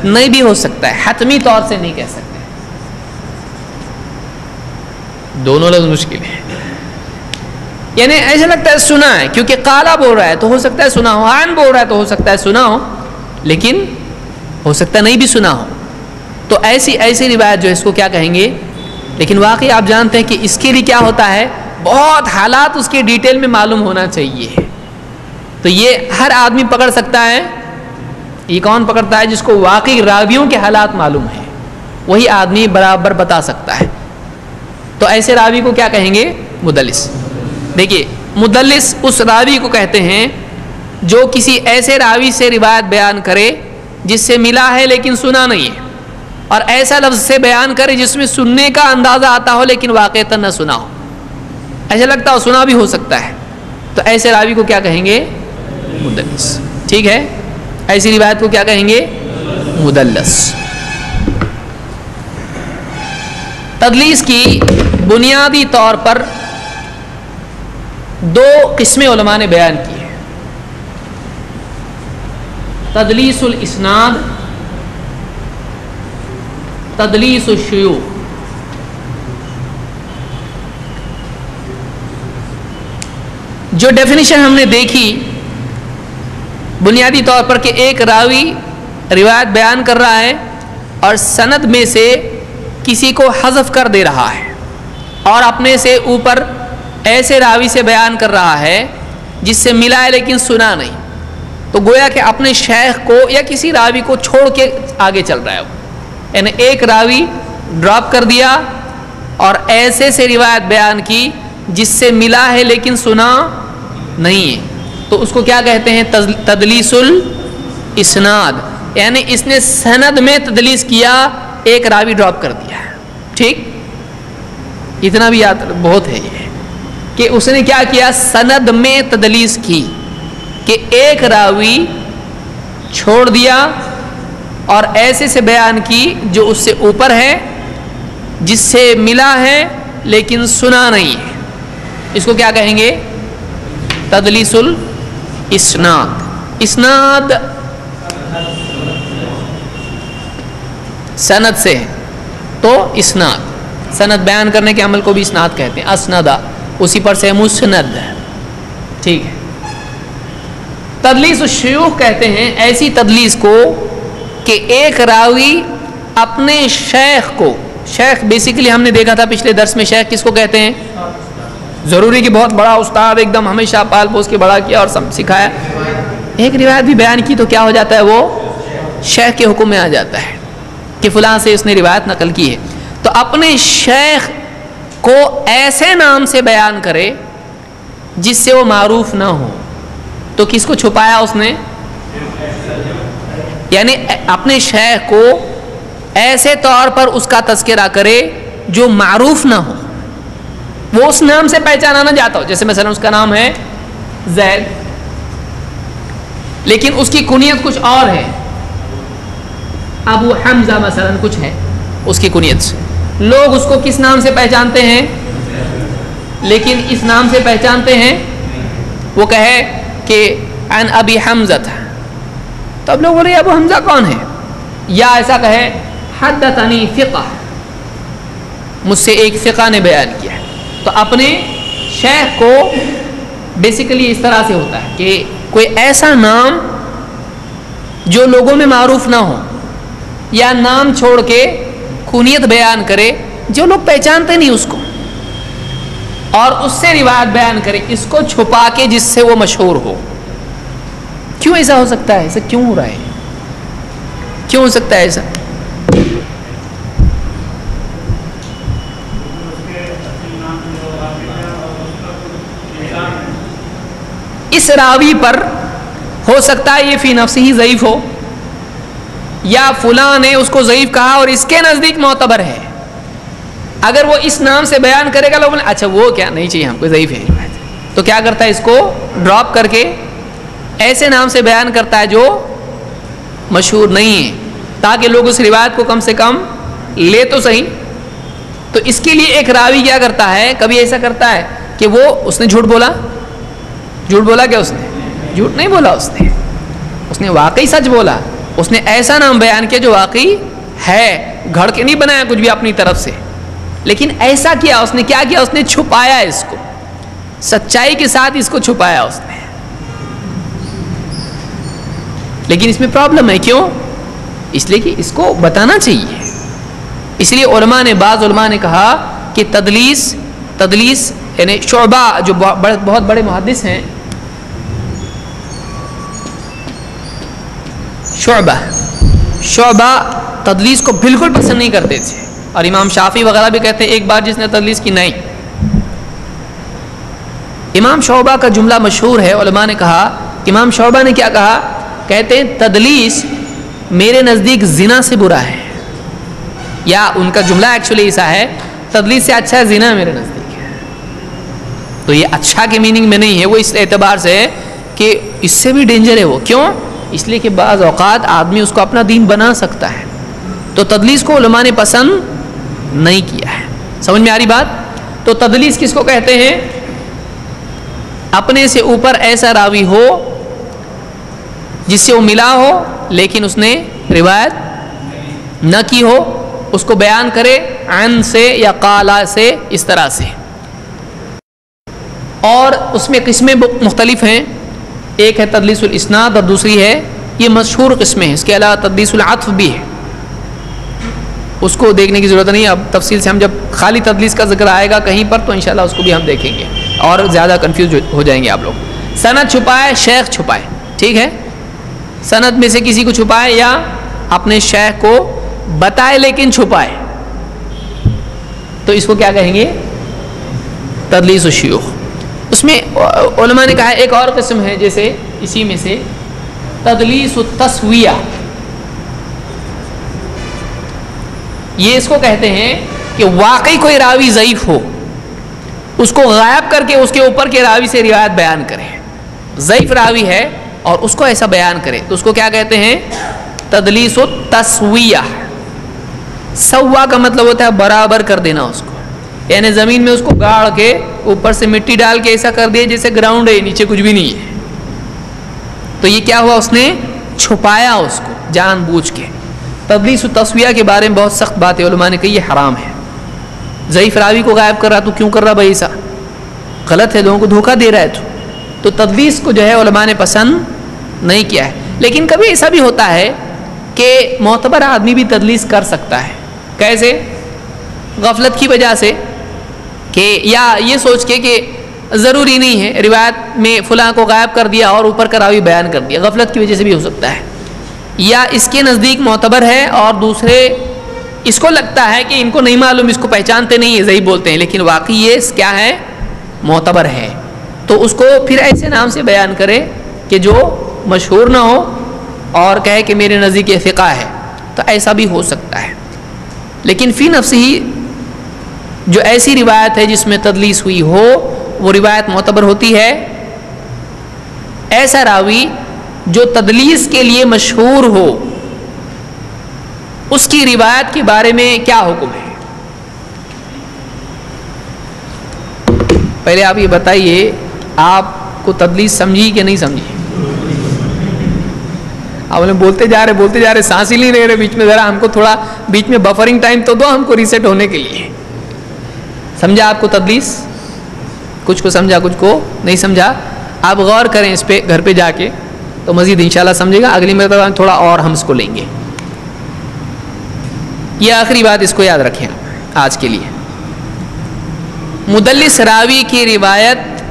نہیں بھی ہو سکتا ہے، حتمی طور سے نہیں کہہ سکتے. دونوں لفظ مشکل ہے. یعنی ایسا لگتا ہے سنا ہے، کیونکہ قالا بول رہا ہے تو ہو سکتا ہے سنا ہو، عن بول رہا ہے تو ہو سکتا ہے سنا ہو، لیکن ہو سکتا ہے نہیں بھی سنا ہو. تو ایسی روایت جو ہے اس کو کیا کہیں گے؟ لیکن واقعی آپ جانتے ہیں کہ اس کے لیے کیا ہوتا ہے؟ بہت حالات اس کے ڈیٹیل میں معلوم ہونا چاہیے. تو یہ ہر آدمی پکڑ سکتا ہے. یہ کون پکڑتا ہے؟ جس کو واقعی راویوں کے حالات معلوم ہیں، وہی آدمی برابر بتا سکتا ہے. تو ایسے راوی کو کیا کہیں گے؟ مدلس. دیکھیے مدلس اس راوی کو کہتے ہیں جو کسی ایسے راوی سے روایت بیان کرے جس سے ملا ہے لیکن سنا نہیں ہے، اور ایسا لفظ سے بیان کرے جس میں سننے کا اندازہ آتا ہو لیکن واقعتاً نہ سنا ہو. ایسا لگتا ہو سنا بھی ہو سکتا ہے. تو ایسے راوی کو کیا کہیں گے؟ مدلس. ٹھیک ہے، ایسی روایت کو کیا کہیں گے؟ مدلس. تدلیس کی بنیادی طور پر دو قسمیں علماء نے بیان کی ہیں، تدلیس الاسناد، تدلیس الشیوخ۔ جو ڈیفینیشن ہم نے دیکھی بنیادی طور پر کہ ایک راوی روایت بیان کر رہا ہے اور سند میں سے کسی کو حذف کر دے رہا ہے اور اپنے سے اوپر ایسے راوی سے بیان کر رہا ہے جس سے ملا ہے لیکن سنا نہیں، تو گویا کہ اپنے شیخ کو یا کسی راوی کو چھوڑ کے آگے چل رہا ہے وہ، یعنی ایک راوی ڈراپ کر دیا اور ایسے سے روایت بیان کی جس سے ملا ہے لیکن سنا نہیں ہے، تو اس کو کیا کہتے ہیں؟ تدلیس الاسناد، یعنی اس نے سند میں تدلیس کیا، ایک راوی ڈراپ کر دیا ہے۔ ٹھیک، اتنا بھی یاد بہت ہے یہ کہ اس نے کیا کیا؟ سند میں تدلیس کی کہ ایک راوی چھوڑ دیا اور ایسے سے بیان کی جو اس سے اوپر ہے، جس سے ملا ہے لیکن سنا نہیں ہے، اس کو کیا کہیں گے؟ تدلیس الاسناد۔ اسناد سند سے ہے تو اسناد، سند بیان کرنے کے عمل کو بھی اسناد کہتے ہیں، اسندا اسی پر سے مسند، ٹھیک ہے۔ تدلیس الشیوخ کہتے ہیں ایسی تدلیس کو کہ ایک راوی اپنے شیخ کو، شیخ بیسیکلی ہم نے دیکھا تھا پچھلے درس میں شیخ کس کو کہتے ہیں؟ ضروری کہ بہت بڑا استاد ایک دم ہمیشہ پال پوس کے بڑا کیا اور سب سکھایا، ایک روایت بھی بیان کی تو کیا ہو جاتا ہے؟ وہ شیخ کے حکم میں آ جاتا ہے کہ فلاں سے اس نے روایت نقل کی ہے۔ تو اپنے شیخ کو ایسے نام سے بیان کرے جس سے وہ معروف نہ ہو، تو کس کو چھپایا اس نے؟ یعنی اپنے شیخ کو ایسے طور پر اس کا تذکرہ کرے جو معروف نہ ہو، وہ اس نام سے پہچانا نہ جاتا ہو، جیسے مثلا اس کا نام ہے زید لیکن اس کی کنیت کچھ اور ہے، ابو حمزہ مثلا کچھ ہے اس کی کنیت سے، لوگ اس کو کس نام سے پہچانتے ہیں؟ لیکن اس نام سے پہچانتے ہیں، وہ کہے کہ عن ابی حمزہ تھا، تو اب لوگ بولے ابو حمزہ کون ہے؟ یا ایسا کہے حدثنی فقہ، مجھ سے ایک فقہ نے بیان کیا ہے۔ تو اپنے شیخ کو بیسیکلی اس طرح سے ہوتا ہے کہ کوئی ایسا نام جو لوگوں میں معروف نہ ہو، یا نام چھوڑ کے کنیت بیان کرے جو لوگ پہچانتے نہیں اس کو، اور اس سے روایت بیان کرے، اس کو چھپا کے جس سے وہ مشہور ہو۔ کیوں ایسا ہو سکتا ہے؟ ایسا کیوں ہو رہا ہے؟ کیوں ہو سکتا ہے ایسا؟ اس راوی پر ہو سکتا ہے یہ فی نفس ہی ضعیف ہو، یا فلاں نے اس کو ضعیف کہا اور اس کے نزدیک معتبر ہے، اگر وہ اس نام سے بیان کرے گا لوگ بولیں اچھا وہ کیا نہیں چاہیے ہم کو، ضعیف ہے، تو کیا کرتا ہے؟ اس کو ڈراپ کر کے ایسے نام سے بیان کرتا ہے جو مشہور نہیں ہے، تاکہ لوگ اس روایت کو کم سے کم لے تو صحیح۔ تو اس کے لیے ایک راوی کیا کرتا ہے؟ کبھی ایسا کرتا ہے کہ وہ اس نے جھوٹ بولا، جھوٹ بولا کیا؟ اس نے جھوٹ نہیں بولا، اس نے واقعی سچ بولا، اس نے ایسا نام بیان کیا جو واقعی ہے، گھڑ کے نہیں بنایا کچھ بھی اپنی طرف سے، لیکن ایسا کیا اس نے، کیا کیا اس نے؟ چھپایا اس کو، سچائی کے ساتھ اس کو چھپایا اس نے۔ لیکن اس میں پرابلم ہے، کیوں؟ اس لیے کہ اس کو بتانا چاہیے، اس لیے علماء نے، بعض علماء نے کہا کہ تدلیس یعنی شعبہ جو بہت بڑے محدث ہیں، شعبہ تدلیس کو بالکل پسند نہیں کرتے تھے، اور امام شافعی وغیرہ بھی کہتے ہیں ایک بار جس نے تدلیس کی نہیں۔ امام شعبہ کا جملہ مشہور ہے، علماء نے کہا، امام شعبہ نے کیا کہا؟ کہتے ہیں تدلیس میرے نزدیک زنا سے برا ہے، یا ان کا جملہ ایکچولی ایسا ہے تدلیس سے اچھا ہے زنا میرے نزدیک ہے۔ تو یہ اچھا کے میننگ میں نہیں ہے، وہ اس اعتبار سے ہے کہ اس سے بھی ڈینجر ہے وہ، کیوں؟ اس لیے کہ بعض اوقات آدمی اس کو اپنا دین بنا سکتا ہے، تو تدلیس کو علماء نے پسند نہیں کیا ہے۔ سمجھ میں آ رہی بات؟ تو تدلیس کس کو کہتے ہیں؟ اپنے سے اوپر ایسا راوی ہو جس سے وہ ملا ہو لیکن اس نے روایت نہ کی ہو، اس کو بیان کرے عن سے یا قالا سے، اس طرح سے. اور اس میں قسمیں مختلف ہیں، ایک ہے تدلیس الاسناد اور دوسری ہے، یہ مشہور قسمیں ہیں. اس کے علاوہ تدلیس العطف بھی ہے، اس کو دیکھنے کی ضرورت نہیں. اب تفصیل سے ہم جب خالی تدلیس کا ذکر آئے گا کہیں پر تو انشاءاللہ اس کو بھی ہم دیکھیں گے اور زیادہ کنفیوز ہو جائیں گے آپ لوگ. سند چھپائے، شیخ چھپائے، ٹھیک ہے، سند میں سے کسی کو چھپائے یا اپنے شیخ کو بتائے لیکن چھپائے، تو اس کو کیا کہیں گے؟ تدلیس الشیوخ. اس میں علماء نے کہا ایک اور قسم ہے، جیسے اسی میں سے تدلیس التسویہ. یہ اس کو کہتے ہیں کہ واقعی کوئی راوی ضعیف ہو، اس کو غائب کر کے اس کے اوپر کے راوی سے روایت بیان کرے. ضعیف راوی ہے اور اس کو ایسا بیان کرے تو اس کو کیا کہتے ہیں؟ تدلیس التسویہ. سوا کا مطلب ہوتا ہے برابر کر دینا اس کو، یعنی زمین میں اس کو گاڑ کے اوپر سے مٹی ڈال کے ایسا کر دیا جیسے گراؤنڈ ہے، نیچے کچھ بھی نہیں ہے. تو یہ کیا ہوا؟ اس نے چھپایا اس کو جان بوجھ کے. تدلیس التسویہ کے بارے میں بہت سخت بات ہے، علماء نے کہی یہ حرام ہے. ضعیف راوی کو غائب کر رہا تو کیوں کر رہا بھائی؟ ایسا غلط ہے، لوگوں کو دھوکہ دے رہا ہے. تو تدلیس کو جو ہے علماء نے پسند نہیں کیا ہے. لیکن کبھی ایسا بھی ہوتا ہے کہ معتبر آدمی بھی تدلیس کر سکتا ہے. کیسے؟ غفلت کی وجہ سے، کہ یا یہ سوچ کے کہ ضروری نہیں ہے، روایت میں فلاں کو غائب کر دیا اور اوپر کا راوی بیان کر دیا، غفلت کی وجہ سے بھی ہو سکتا ہے. یا اس کے نزدیک معتبر ہے اور دوسرے اس کو لگتا ہے کہ ان کو نہیں معلوم، اس کو پہچانتے نہیں ہیں، ضعیف بولتے ہیں، لیکن واقعی یہ کیا ہے؟ معتبر ہے. تو اس کو پھر ایسے نام سے بیان کرے کہ جو مشہور نہ ہو اور کہے کہ میرے نزدیک یہ ثقہ ہے. تو ایسا بھی ہو سکتا ہے. لیکن فی نفس ہی جو ایسی روایت ہے جس میں تدلیس ہوئی ہو وہ روایت معتبر ہوتی ہے. ایسا راوی جو تدلیس کے لیے مشہور ہو اس کی روایت کے بارے میں کیا حکم ہے؟ پہلے آپ یہ بتائیے، آپ کو تدلیس سمجھی کہ نہیں سمجھی؟ آپ نے بولتے جا رہے سانس ہی نہیں لے رہے بیچ میں. ذرا ہم کو تھوڑا بیچ میں بفرنگ ٹائم تو دو ہم کو ریسیٹ ہونے کے لیے. سمجھا آپ کو تدلیس؟ کچھ کو سمجھا کچھ کو نہیں سمجھا. آپ غور کریں اس پہ گھر پہ جا کے تو مزید انشاءاللہ سمجھے گا. اگلی مرتبہ تھوڑا اور ہم اس کو لیں گے. یہ آخری بات اس کو یاد رکھیں آج کے لیے. مدلس راوی کی روایت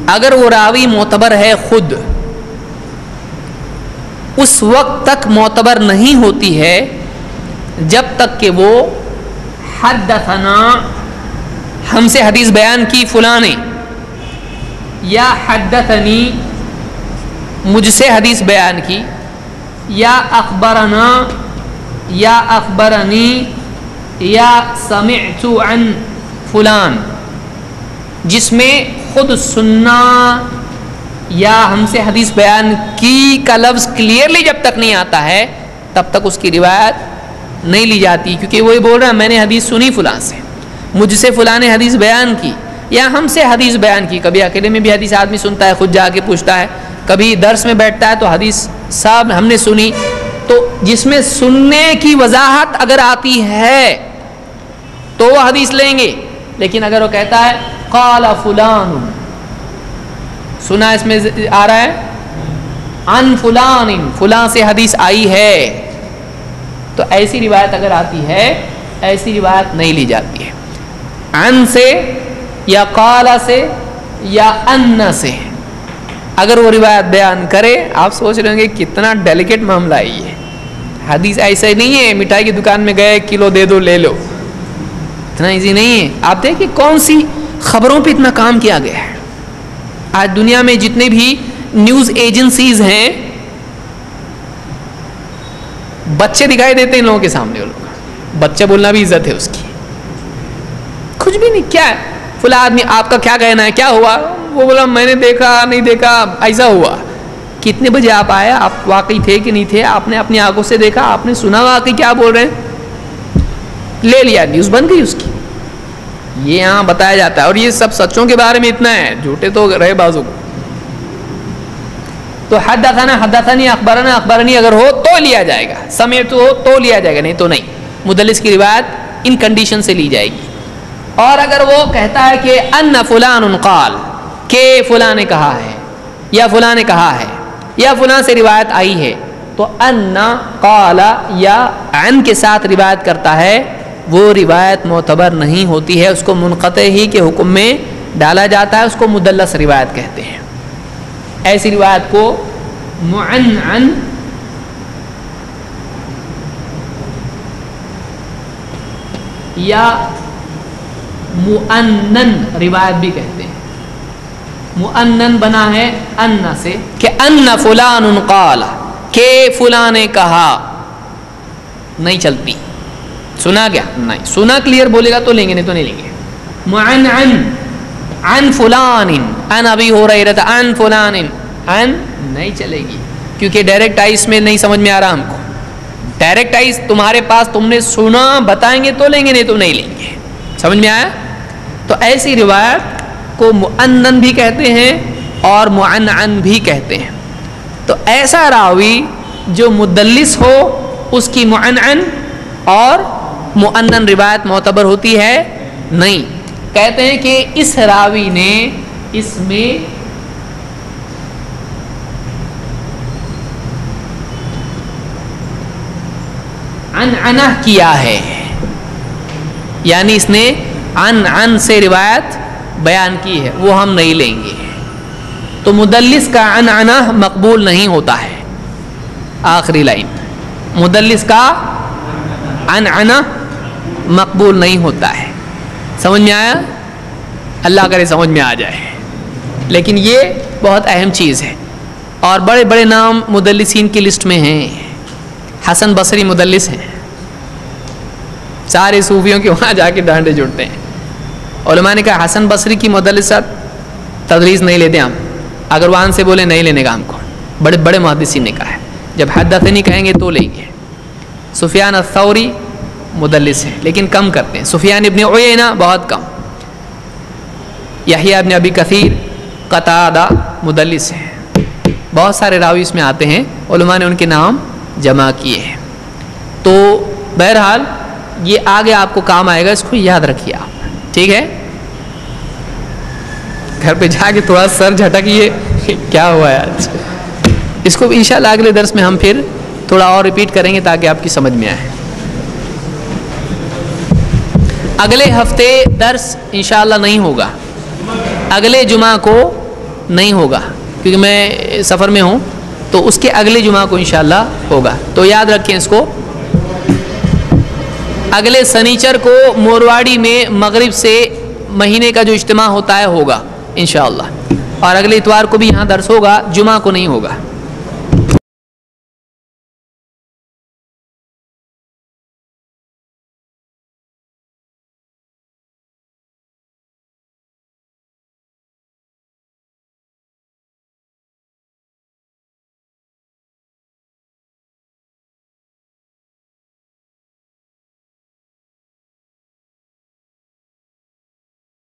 اگر وہ راوی معتبر ہے خود، اس وقت تک معتبر نہیں ہوتی ہے جب تک کہ وہ حدثنا، ہم سے حدیث بیان کی فلاں نے، یا حدثنی، مجھ سے حدیث بیان کی، یا اخبرنا، یا اخبرنی، یا سمعت عن فلان، جس میں خود سننا یا ہم سے حدیث بیان کی کا لفظ کلیئرلی جب تک نہیں آتا ہے تب تک اس کی روایت نہیں لی جاتی. کیونکہ وہی بول رہا ہے میں نے حدیث سنی فلاں سے، مجھ سے فلاں نے حدیث بیان کی یا ہم سے حدیث بیان کی. کبھی اکیلے میں بھی حدیث آدمی سنتا ہے، خود جا کے پوچھتا ہے، کبھی درس میں بیٹھتا ہے تو حدیث صاحب ہم نے سنی. تو جس میں سننے کی وضاحت اگر آتی ہے تو وہ حدیث لیں گے. لیکن اگر وہ کہتا ہے قال فلان، سنا اس میں آ رہا ہے عن فلان، فلاں سے حدیث آئی ہے، تو ایسی روایت اگر آتی ہے ایسی روایت نہیں لی جاتی ہے. عن سے یا قال سے یا ان سے اگر وہ روایت بیان کرے، آپ سوچ رہے ہوں گے کتنا ڈیلیکیٹ معاملہ ہے یہ. حدیث ایسا ہی نہیں ہے مٹھائی کی دکان میں گئے کلو دے دو لے لو، اتنا ایزی نہیں ہے. آپ دیکھیں کون سی خبروں پہ اتنا کام کیا گیا ہے. آج دنیا میں جتنے بھی نیوز ایجنسیز ہیں بچے دکھائی دیتے ہیں ان لوگوں کے سامنے. وہ لوگ بچہ بولنا بھی عزت ہے اس کی. کچھ بھی نہیں، کیا ہے فلاں آدمی آپ کا کیا کہنا ہے، کیا ہوا؟ وہ بولا میں نے دیکھا نہیں دیکھا ایسا ہوا. کتنے بجے آپ آئے، آپ واقعی تھے کہ نہیں تھے، آپ نے اپنی آنکھوں سے دیکھا، آپ نے سنا واقعی کیا بول رہے ہیں؟ لے لیا، نیوز بن گئی اس کی. یہ یہاں بتایا جاتا ہے. اور یہ سب سچوں کے بارے میں اتنا ہے، جھوٹے تو رہے بازو. تو حدثنا حدثنی اخبرنا اخبرنی اگر ہو تو لیا جائے گا، سمعت ہو تو لیا جائے گا، نہیں تو نہیں. مدلس کی روایت ان کنڈیشن سے لی جائے گی. اور اگر وہ کہتا ہے کہ ان فلان قال، کہ فلاں نے کہا ہے یا فلاں نے کہا ہے یا فلاں سے روایت آئی ہے، تو ان قال یا عن کے ساتھ روایت کرتا ہے، وہ روایت معتبر نہیں ہوتی ہے، اس کو منقطع ہی کے حکم میں ڈالا جاتا ہے، اس کو مدلس روایت کہتے ہیں. ایسی روایت کو معنعن یا مؤنن روایت بھی کہتے ہیں. مؤنن بنا ہے ان سے، کہ ان فلان قال، کہ فلاں نے کہا. نہیں چلتی. سنا کیا؟ نہیں سنا. کلیئر بولے گا تو لیں گے، نہیں تو نہیں لیں گے. معنعن عن فلان عن ابی ہریرہ عن فلان عن نہیں چلے گی، کیونکہ ڈائریکٹ آئی اس میں نہیں سمجھ میں آ رہا ہم کو. ڈائریکٹ آئی تمہارے پاس، تم نے سنا بتائیں گے تو لیں گے، نہیں تو نہیں لیں گے. سمجھ میں آیا؟ تو ایسی روایت کو مؤنن بھی کہتے ہیں اور معنعن بھی کہتے ہیں. تو ایسا راوی جو مدلس ہو اس کی معنعن اور مؤنن روایت معتبر ہوتی ہے نہیں. کہتے ہیں کہ اس راوی نے اس میں عنعنہ کیا ہے، یعنی اس نے عن سے روایت بیان کی ہے، وہ ہم نہیں لیں گے. تو مدلس کا عنعنہ مقبول نہیں ہوتا ہے. آخری لائن، مدلس کا عنعنہ مقبول نہیں ہوتا ہے. سمجھ میں آیا؟ اللہ کرے سمجھ میں آ جائے. لیکن یہ بہت اہم چیز ہے. اور بڑے بڑے نام مدلسین کی لسٹ میں ہیں. حسن بصری مدلس ہیں، سارے صوفیوں کے وہاں جا کے ڈانڈے جڑتے ہیں. علماء نے کہا حسن بصری کی مدلسات تدریس نہیں لیتے ہم، اگر وہاں سے بولے نہیں لینے کا ہم کو. بڑے بڑے محدثین نے کہا ہے جب حدثنی کہیں گے تو لیں گے. سفیان الثوری مدلس ہیں لیکن کم کرتے ہیں. سفیان ابن عیینہ بہت کم. یحییٰ ابن ابی کثیر، قتادہ مدلس ہیں. بہت سارے راوی اس میں آتے ہیں، علماء نے ان کے نام جمع کیے ہیں. تو بہرحال یہ آگے آپ کو کام آئے گا، اس کو یاد رکھیے آپ. ٹھیک ہے؟ گھر پہ جا کے تھوڑا سر جھٹکیے کیا ہوا ہے آج. اس کو انشاءاللہ اگلے درس میں ہم پھر تھوڑا اور ریپیٹ کریں گے تاکہ آپ کی سمجھ میں آئے. اگلے ہفتے درس انشاءاللہ نہیں ہوگا، اگلے جمعہ کو نہیں ہوگا کیونکہ میں سفر میں ہوں، تو اس کے اگلے جمعہ کو انشاءاللہ ہوگا. تو یاد رکھیں اس کو. اگلے سنیچر کو مورواڑی میں مغرب سے مہینے کا جو اجتماع ہوتا ہے ہوگا انشاءاللہ. اور اگلے اتوار کو بھی یہاں درس ہوگا، جمعہ کو نہیں ہوگا.